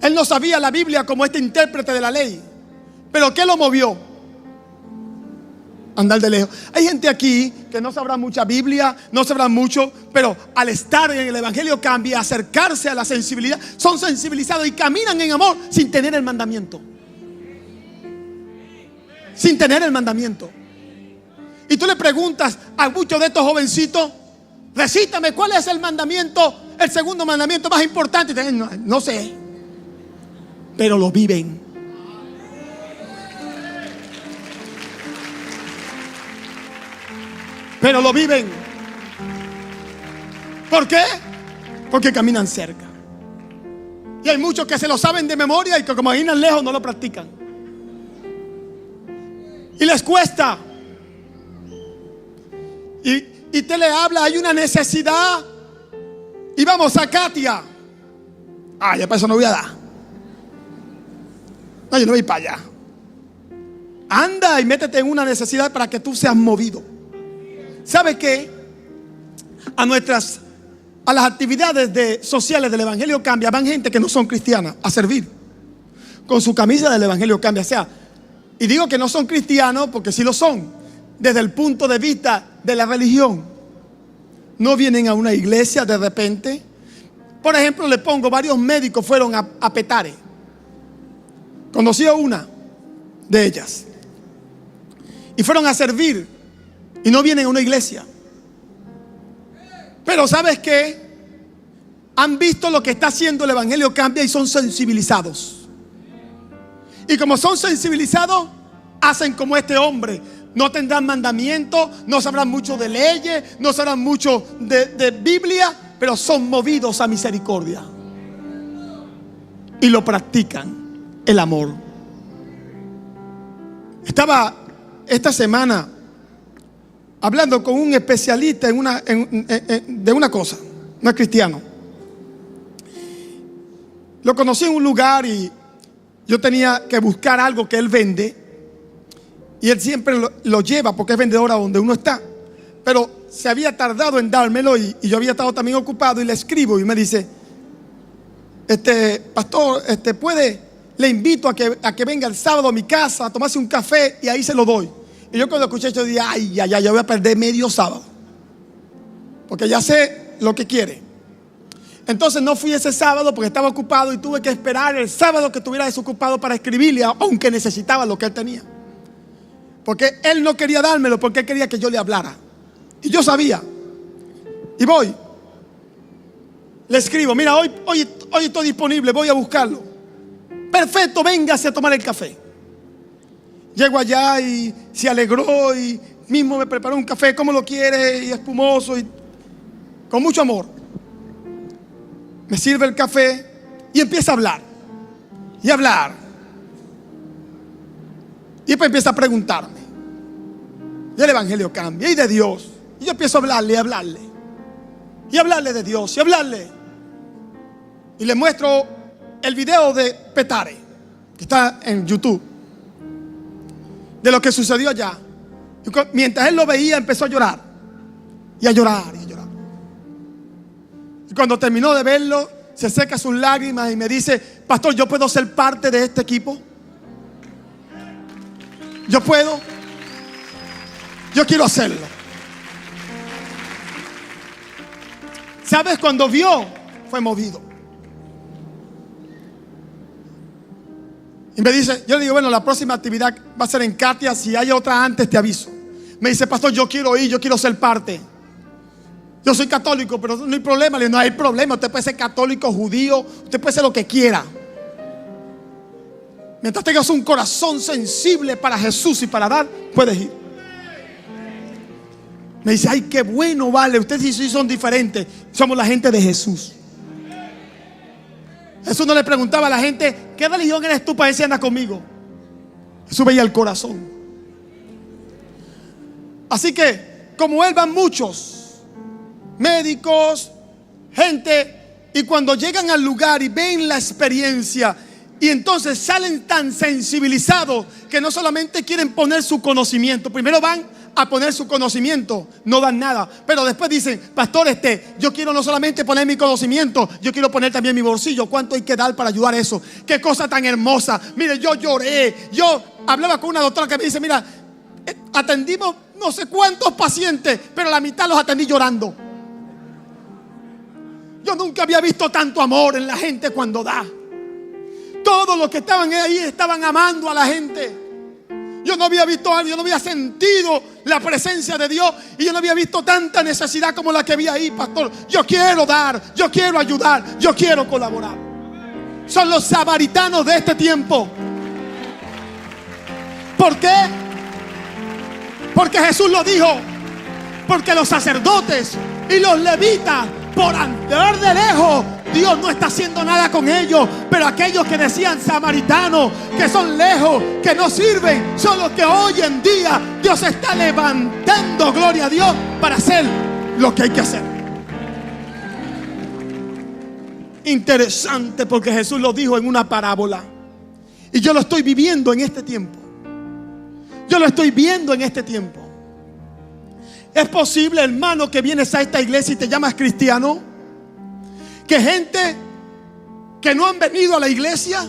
Él no sabía la Biblia como este intérprete de la ley. Pero ¿qué lo movió? Andar de lejos. Hay gente aquí que no sabrá mucha Biblia, no sabrá mucho, pero al estar en el Evangelio Cambia, acercarse a la sensibilidad, son sensibilizados y caminan en amor sin tener el mandamiento. Sin tener el mandamiento. Y tú le preguntas a muchos de estos jovencitos: recítame cuál es el mandamiento, el segundo mandamiento más importante. Y te dicen: no sé, pero lo viven. Pero lo viven. ¿Por qué? Porque caminan cerca. Y hay muchos que se lo saben de memoria y que, como caminan lejos, no lo practican. Y les cuesta. Y te le habla: hay una necesidad, y vamos a Katia. Ya para eso no voy a dar. No, yo no voy para allá. Anda y métete en una necesidad para que tú seas movido. ¿Sabe qué? A las actividades sociales del Evangelio Cambia van gente que no son cristianas a servir con su camisa del Evangelio Cambia. O sea, y digo que no son cristianos porque sí lo son, desde el punto de vista de la religión. No vienen a una iglesia de repente. Por ejemplo, le pongo: varios médicos fueron a Petare. Conocí a una de ellas y fueron a servir, y no vienen a una iglesia. Pero ¿sabes qué? Han visto lo que está haciendo el Evangelio Cambia y son sensibilizados. Y como son sensibilizados, hacen como este hombre. No tendrán mandamientos, no sabrán mucho de leyes, no sabrán mucho de Biblia, pero son movidos a misericordia. Y lo practican, el amor. Estaba esta semana hablando con un especialista de una cosa, no es cristiano. Lo conocí en un lugar y yo tenía que buscar algo que él vende, y él siempre lo lleva porque es vendedor a donde uno está. Pero se había tardado en dármelo, y yo había estado también ocupado, y le escribo y me dice: pastor, le invito a que venga el sábado a mi casa a tomarse un café, y ahí se lo doy. Y yo cuando escuché esto dije: ya voy a perder medio sábado, porque ya sé lo que quiere. Entonces no fui ese sábado porque estaba ocupado, y tuve que esperar el sábado que estuviera desocupado para escribirle, aunque necesitaba lo que él tenía. Porque él no quería dármelo, porque él quería que yo le hablara. Y yo sabía. Y voy. Le escribo: mira, hoy estoy disponible, voy a buscarlo. Perfecto, véngase a tomar el café. Llego allá y se alegró y mismo me preparó un café como lo quiere, y espumoso y con mucho amor. Me sirve el café y empieza a hablar y hablar. Y después empieza a preguntarme. Y el evangelio cambia, y de Dios. Y yo empiezo a hablarle y hablarle. Y hablarle de Dios y hablarle. Y le muestro el video de Petare, que está en YouTube, de lo que sucedió allá. Y mientras él lo veía, empezó a llorar. Y a llorar, y a llorar. Y cuando terminó de verlo, se seca sus lágrimas y me dice: pastor, ¿yo puedo ser parte de este equipo? ¿Yo puedo? Yo quiero hacerlo. ¿Sabes? Cuando vio, fue movido. Y me dice, yo le digo, bueno, la próxima actividad va a ser en Katia. Si hay otra antes, te aviso. Me dice: pastor, yo quiero ir, yo quiero ser parte. Yo soy católico, pero no hay problema. Le digo: no hay problema, usted puede ser católico, judío, usted puede ser lo que quiera. Mientras tengas un corazón sensible para Jesús y para dar, puedes ir. Me dice: ay, qué bueno, vale. Ustedes sí son diferentes. Somos la gente de Jesús. Jesús no le preguntaba a la gente: ¿qué religión eres tú para ver si andas conmigo? Jesús veía el corazón. Así que, como él, van muchos médicos, gente, y cuando llegan al lugar y ven la experiencia, y entonces salen tan sensibilizados que no solamente quieren poner su conocimiento. Primero van a poner su conocimiento, no dan nada, pero después dicen: pastor, yo quiero no solamente poner mi conocimiento, yo quiero poner también mi bolsillo. ¿Cuánto hay que dar para ayudar a eso? Qué cosa tan hermosa. Mire, yo lloré. Yo hablaba con una doctora que me dice: mira, atendimos no sé cuántos pacientes, pero la mitad los atendí llorando. Yo nunca había visto tanto amor en la gente cuando da. Todos los que estaban ahí estaban amando a la gente. Yo no había visto algo, yo no había sentido la presencia de Dios, y yo no había visto tanta necesidad como la que vi ahí, pastor. Yo quiero dar, yo quiero ayudar, yo quiero colaborar. Son los samaritanos de este tiempo. ¿Por qué? Porque Jesús lo dijo. Porque los sacerdotes y los levitas, por andar de lejos, Dios no está haciendo nada con ellos. Pero aquellos que decían samaritanos, que son lejos, que no sirven, son los que hoy en día Dios está levantando, gloria a Dios, para hacer lo que hay que hacer. Interesante, porque Jesús lo dijo en una parábola, y yo lo estoy viviendo en este tiempo. Yo lo estoy viendo en este tiempo. Es posible, hermano, que vienes a esta iglesia y te llamas cristiano, que gente que no han venido a la iglesia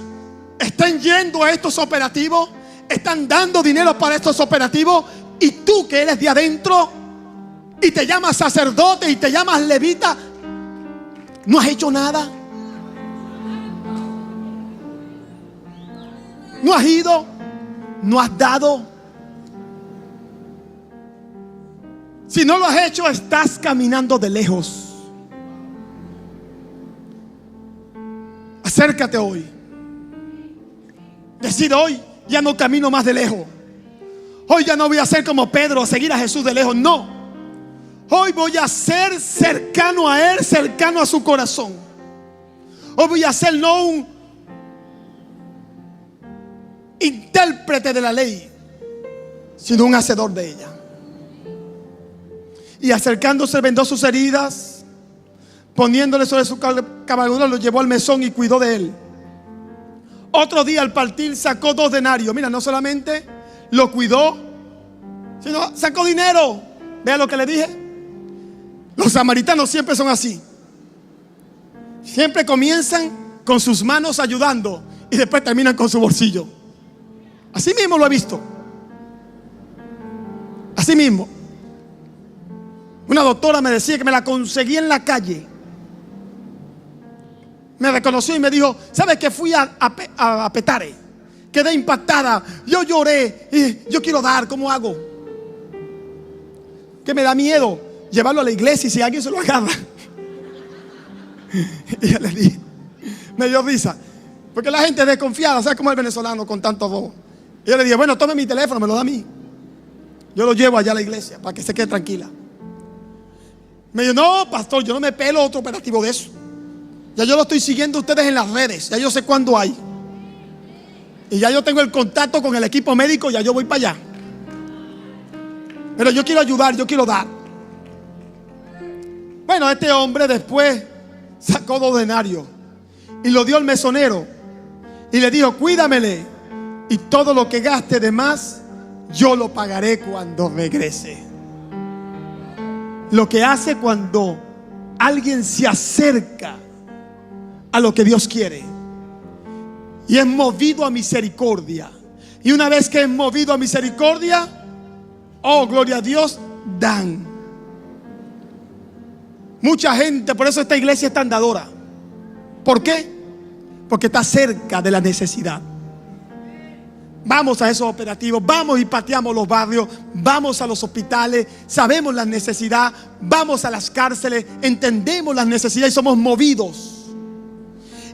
están yendo a estos operativos, están dando dinero para estos operativos, y tú que eres de adentro y te llamas sacerdote y te llamas levita, no has hecho nada. No has ido, no has dado. Si no lo has hecho, estás caminando de lejos. Acércate hoy. Decir: hoy ya no camino más de lejos. Hoy ya no voy a ser como Pedro, a seguir a Jesús de lejos. No. Hoy voy a ser cercano a Él, cercano a su corazón. Hoy voy a ser no un intérprete de la ley, sino un hacedor de ella. Y acercándose, vendó sus heridas, poniéndole sobre su cabalgadura, lo llevó al mesón y cuidó de él. Otro día, al partir, sacó 2 denarios. Mira, no solamente lo cuidó, sino sacó dinero. Vea lo que le dije. Los samaritanos siempre son así. Siempre comienzan con sus manos ayudando y después terminan con su bolsillo. Así mismo lo he visto. Así mismo. Una doctora me decía que me la conseguí en la calle. Me reconoció y me dijo: ¿sabes que fui a Petare? Quedé impactada, yo lloré y yo quiero dar, ¿cómo hago? Que me da miedo llevarlo a la iglesia y si alguien se lo agarra. Y yo le dije, me dio risa, porque la gente es desconfiada, ¿sabes cómo es el venezolano con tanto voz? Y yo le dije: bueno, tome mi teléfono, me lo da a mí. Yo lo llevo allá a la iglesia para que se quede tranquila. Me dijo, no, pastor, yo no me pelo otro operativo de eso. Ya yo lo estoy siguiendo a ustedes en las redes. Ya yo sé cuándo hay. Y ya yo tengo el contacto con el equipo médico. Ya yo voy para allá. Pero yo quiero ayudar, yo quiero dar. Bueno, este hombre después sacó 2 denarios y lo dio al mesonero. Y le dijo, cuídamele. Y todo lo que gaste de más, yo lo pagaré cuando regrese. Lo que hace cuando alguien se acerca a lo que Dios quiere y es movido a misericordia. Y una vez que es movido a misericordia, oh, gloria a Dios, dan. Mucha gente, por eso esta iglesia es tan dadora. ¿Por qué? Porque está cerca de la necesidad. Vamos a esos operativos, vamos y pateamos los barrios, vamos a los hospitales, sabemos la necesidad, vamos a las cárceles, entendemos las necesidades y somos movidos.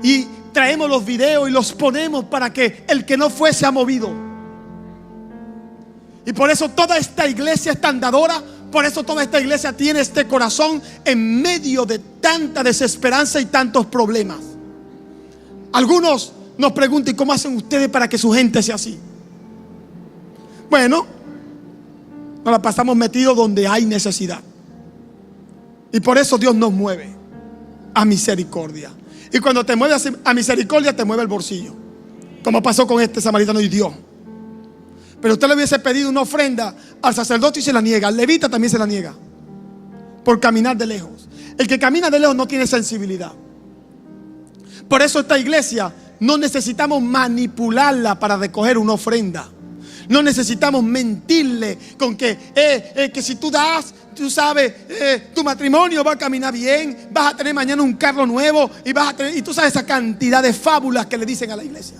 Y traemos los videos y los ponemos para que el que no fue sea movido. Y por eso toda esta iglesia es tan dadora, por eso toda esta iglesia tiene este corazón en medio de tanta desesperanza y tantos problemas. Algunos nos preguntan, ¿y cómo hacen ustedes para que su gente sea así? Bueno, nos la pasamos metidos donde hay necesidad. Y por eso Dios nos mueve a misericordia. Y cuando te mueve a misericordia, te mueve el bolsillo. Como pasó con este samaritano y Dios. Pero usted le hubiese pedido una ofrenda al sacerdote y se la niega. Al levita también se la niega. Por caminar de lejos. El que camina de lejos no tiene sensibilidad. Por eso esta iglesia no necesitamos manipularla para recoger una ofrenda. No necesitamos mentirle con que si tú das, tú sabes, tu matrimonio va a caminar bien, vas a tener mañana un carro nuevo y tú sabes esa cantidad de fábulas que le dicen a la iglesia.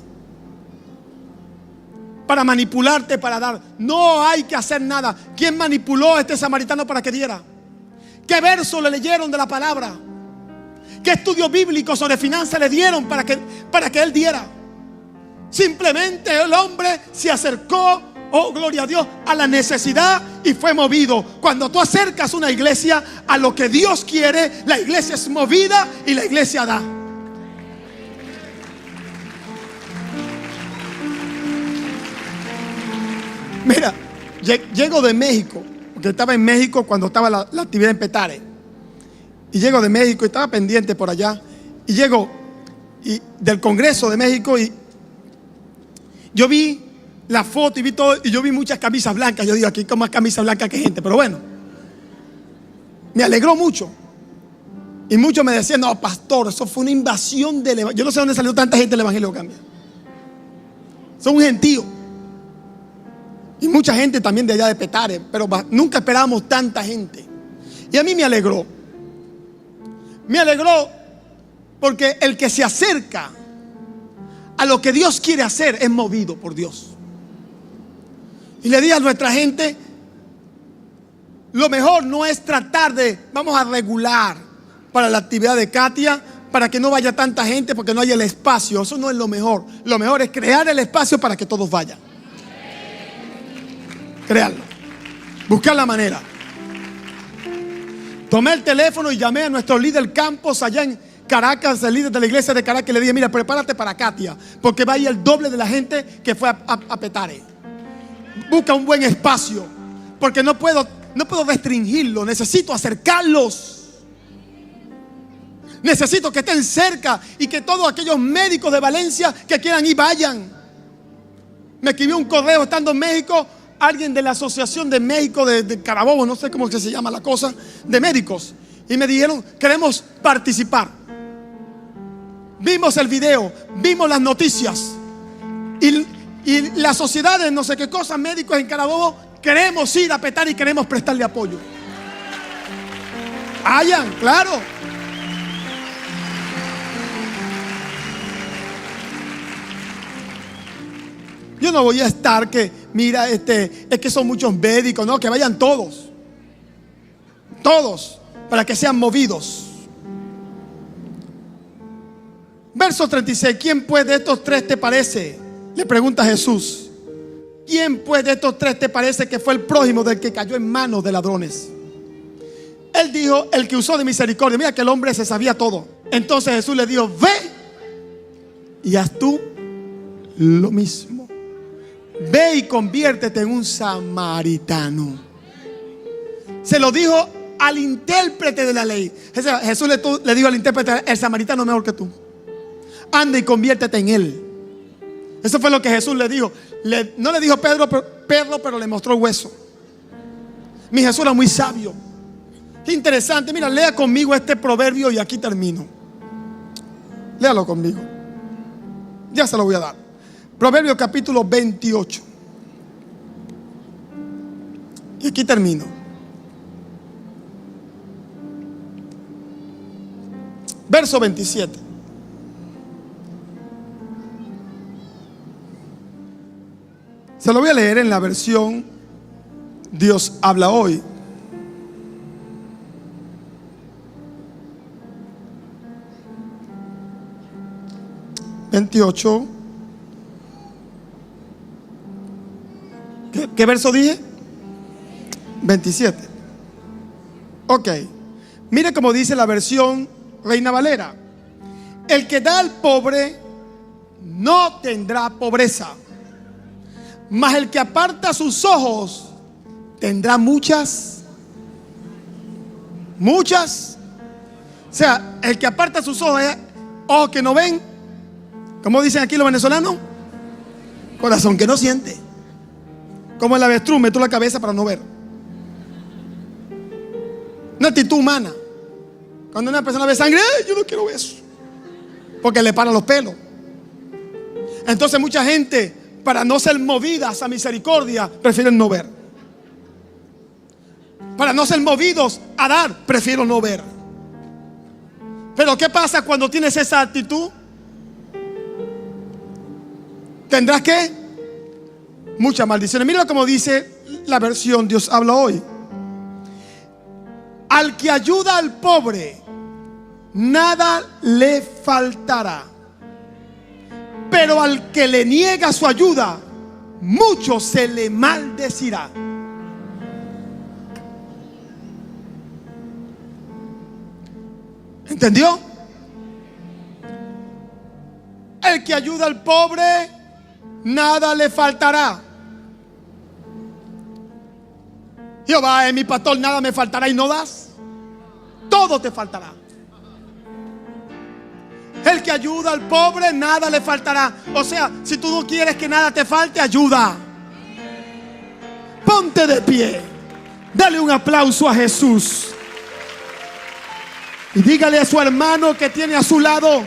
Para manipularte, para dar. No hay que hacer nada. ¿Quién manipuló a este samaritano para que diera? ¿Qué verso le leyeron de la palabra? ¿Qué estudios bíblicos sobre finanzas le dieron para que él diera? Simplemente el hombre se acercó, oh gloria a Dios, a la necesidad y fue movido. Cuando tú acercas una iglesia a lo que Dios quiere, la iglesia es movida y la iglesia da. Mira, llego de México, porque estaba en México cuando estaba la actividad en Petare. Y llego de México y estaba pendiente por allá. Y llego del Congreso de México y yo vi la foto y vi todo. Y yo vi muchas camisas blancas. Yo digo, aquí hay más camisas blancas que gente. Pero bueno, me alegró mucho. Y muchos me decían, no, pastor, eso fue una invasión del evangelio. Yo no sé dónde salió tanta gente del evangelio cambia. Son un gentío. Y mucha gente también de allá de Petare. Pero nunca esperábamos tanta gente. Y a mí me alegró. Me alegró porque el que se acerca a lo que Dios quiere hacer es movido por Dios. Y le dije a nuestra gente, lo mejor no es tratar vamos a regular para la actividad de Katia, para que no vaya tanta gente porque no hay el espacio. Eso no es lo mejor. Lo mejor es crear el espacio para que todos vayan. Crearlo. Buscar la manera. Tomé el teléfono y llamé a nuestro líder Campos allá en Caracas, el líder de la iglesia de Caracas, y le dije, mira, prepárate para Katia, porque va a ir el doble de la gente que fue a Petare. Busca un buen espacio, porque no puedo restringirlo, necesito acercarlos. Necesito que estén cerca y que todos aquellos médicos de Valencia que quieran ir, vayan. Me escribió un correo estando en México, alguien de la Asociación de México de Carabobo, no sé cómo se llama la cosa, de médicos. Y me dijeron, queremos participar. Vimos el video, vimos las noticias. Y la sociedad de no sé qué cosas, médicos en Carabobo, queremos ir a Petare y queremos prestarle apoyo. Vayan, claro. Yo no voy a estar que, mira, es que son muchos médicos, no, que vayan todos. Todos, para que sean movidos. Verso 36, ¿quién pues de estos tres te parece? Le pregunta Jesús. ¿quién pues de estos tres te parece que fue el prójimo del que cayó en manos de ladrones? Él dijo, el que usó de misericordia. Mira que el hombre se sabía todo. Entonces Jesús le dijo, ve y haz tú lo mismo. Ve y conviértete en un samaritano. Se lo dijo al intérprete de la ley. Jesús le dijo al intérprete, el samaritano es mejor que tú. Anda y conviértete en él. Eso fue lo que Jesús le dijo. No le dijo Pedro, pero le mostró el hueso. Mi Jesús era muy sabio. Qué interesante. Mira, lea conmigo este proverbio y aquí termino. Léalo conmigo. Ya se lo voy a dar. Proverbio capítulo 28. Y aquí termino. Verso 27. Se lo voy a leer en la versión Dios habla hoy. ¿28? ¿Qué verso dije? 27. Ok. Mire cómo dice la versión Reina Valera. El que da al pobre no tendrá pobreza, mas el que aparta sus ojos tendrá muchas. O sea, el que aparta sus ojos es ojos que no ven. ¿Cómo dicen aquí los venezolanos? Corazón que no siente. Como el avestruz, meto la cabeza para no ver. Una actitud humana. Cuando una persona ve sangre, yo no quiero ver eso, porque le paran los pelos. Entonces mucha gente, para no ser movidas a misericordia, prefieren no ver. Para no ser movidos a dar, prefiero no ver. Pero ¿qué pasa cuando tienes esa actitud? Tendrás que muchas maldiciones. Mira como dice la versión Dios habla hoy. Al que ayuda al pobre, nada le faltará. Pero al que le niega su ayuda, mucho se le maldecirá. ¿Entendió? El que ayuda al pobre, nada le faltará. Jehová es mi pastor, nada me faltará. Y no das, todo te faltará. El que ayuda al pobre, nada le faltará. O sea, si tú no quieres que nada te falte, ayuda. Ponte de pie. Dale un aplauso a Jesús. Y dígale a su hermano que tiene a su lado: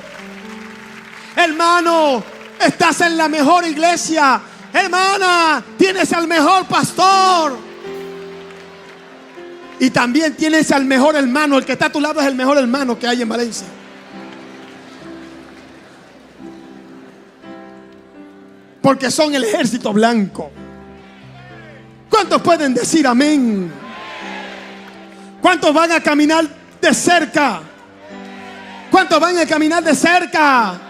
hermano, estás en la mejor iglesia. Hermana, tienes al mejor pastor. Y también tienes al mejor hermano. El que está a tu lado es el mejor hermano que hay en Valencia. Porque son el ejército blanco. ¿Cuántos pueden decir amén? ¿Cuántos van a caminar de cerca? ¿Cuántos van a caminar de cerca?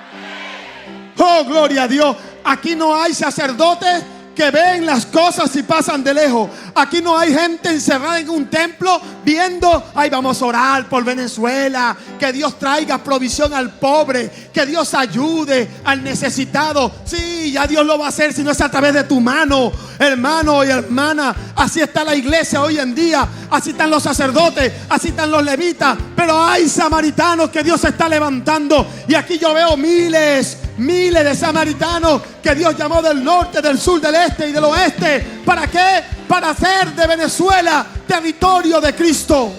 Oh, gloria a Dios. Aquí no hay sacerdotes que ven las cosas y pasan de lejos. Aquí no hay gente encerrada en un templo viendo, ay, vamos a orar por Venezuela, que Dios traiga provisión al pobre, que Dios ayude al necesitado. Sí, ya Dios lo va a hacer, si no es a través de tu mano, hermano y hermana. Así está la iglesia hoy en día, así están los sacerdotes, así están los levitas. Pero hay samaritanos que Dios está levantando. Y aquí yo veo miles de samaritanos que Dios llamó del norte, del sur, del este y del oeste. ¿Para qué? Para hacer de Venezuela territorio de Cristo.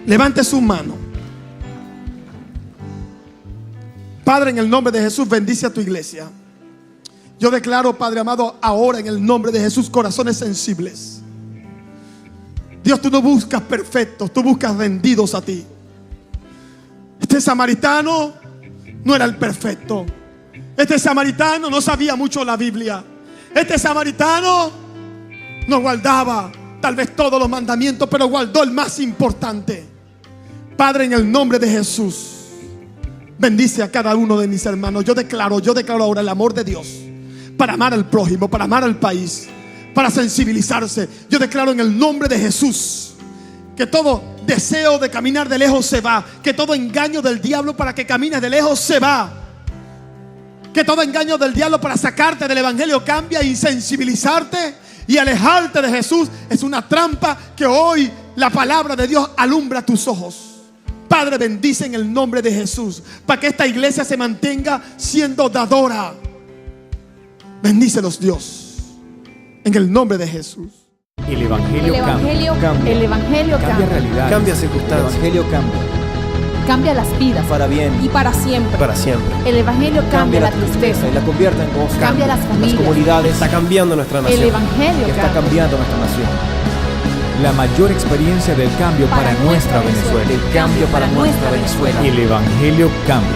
Levante su mano. Padre, en el nombre de Jesús, bendice a tu iglesia. Yo declaro, Padre amado, ahora en el nombre de Jesús, corazones sensibles. Dios, tú no buscas perfectos, tú buscas rendidos a ti. Este samaritano no era el perfecto. Este samaritano no sabía mucho la Biblia. Este samaritano no guardaba tal vez todos los mandamientos, pero guardó el más importante. Padre, en el nombre de Jesús, bendice a cada uno de mis hermanos. Yo declaro ahora el amor de Dios para amar al prójimo, para amar al país, para sensibilizarse. Yo declaro en el nombre de Jesús que todo deseo de caminar de lejos se va, que todo engaño del diablo para que camines de lejos se va, que todo engaño del diablo para sacarte del evangelio cambia y sensibilizarte y alejarte de Jesús es una trampa que hoy la palabra de Dios alumbra tus ojos. Padre, bendice en el nombre de Jesús para que esta iglesia se mantenga siendo dadora. Bendícelos, Dios, en el nombre de Jesús. El Evangelio cambia. El evangelio Cambia cambia. realidades. Cambia El circunstancias. Evangelio cambia. Cambia las vidas. Para bien Y para siempre. para siempre. El evangelio cambia la tristeza. y la convierte en gozo. Cambia las Las familias. comunidades. Está cambiando nuestra El nación. evangelio Que está cambia. cambiando nuestra nación. La mayor experiencia del cambio para nuestra Venezuela. El cambio para nuestra Venezuela. El Evangelio cambia.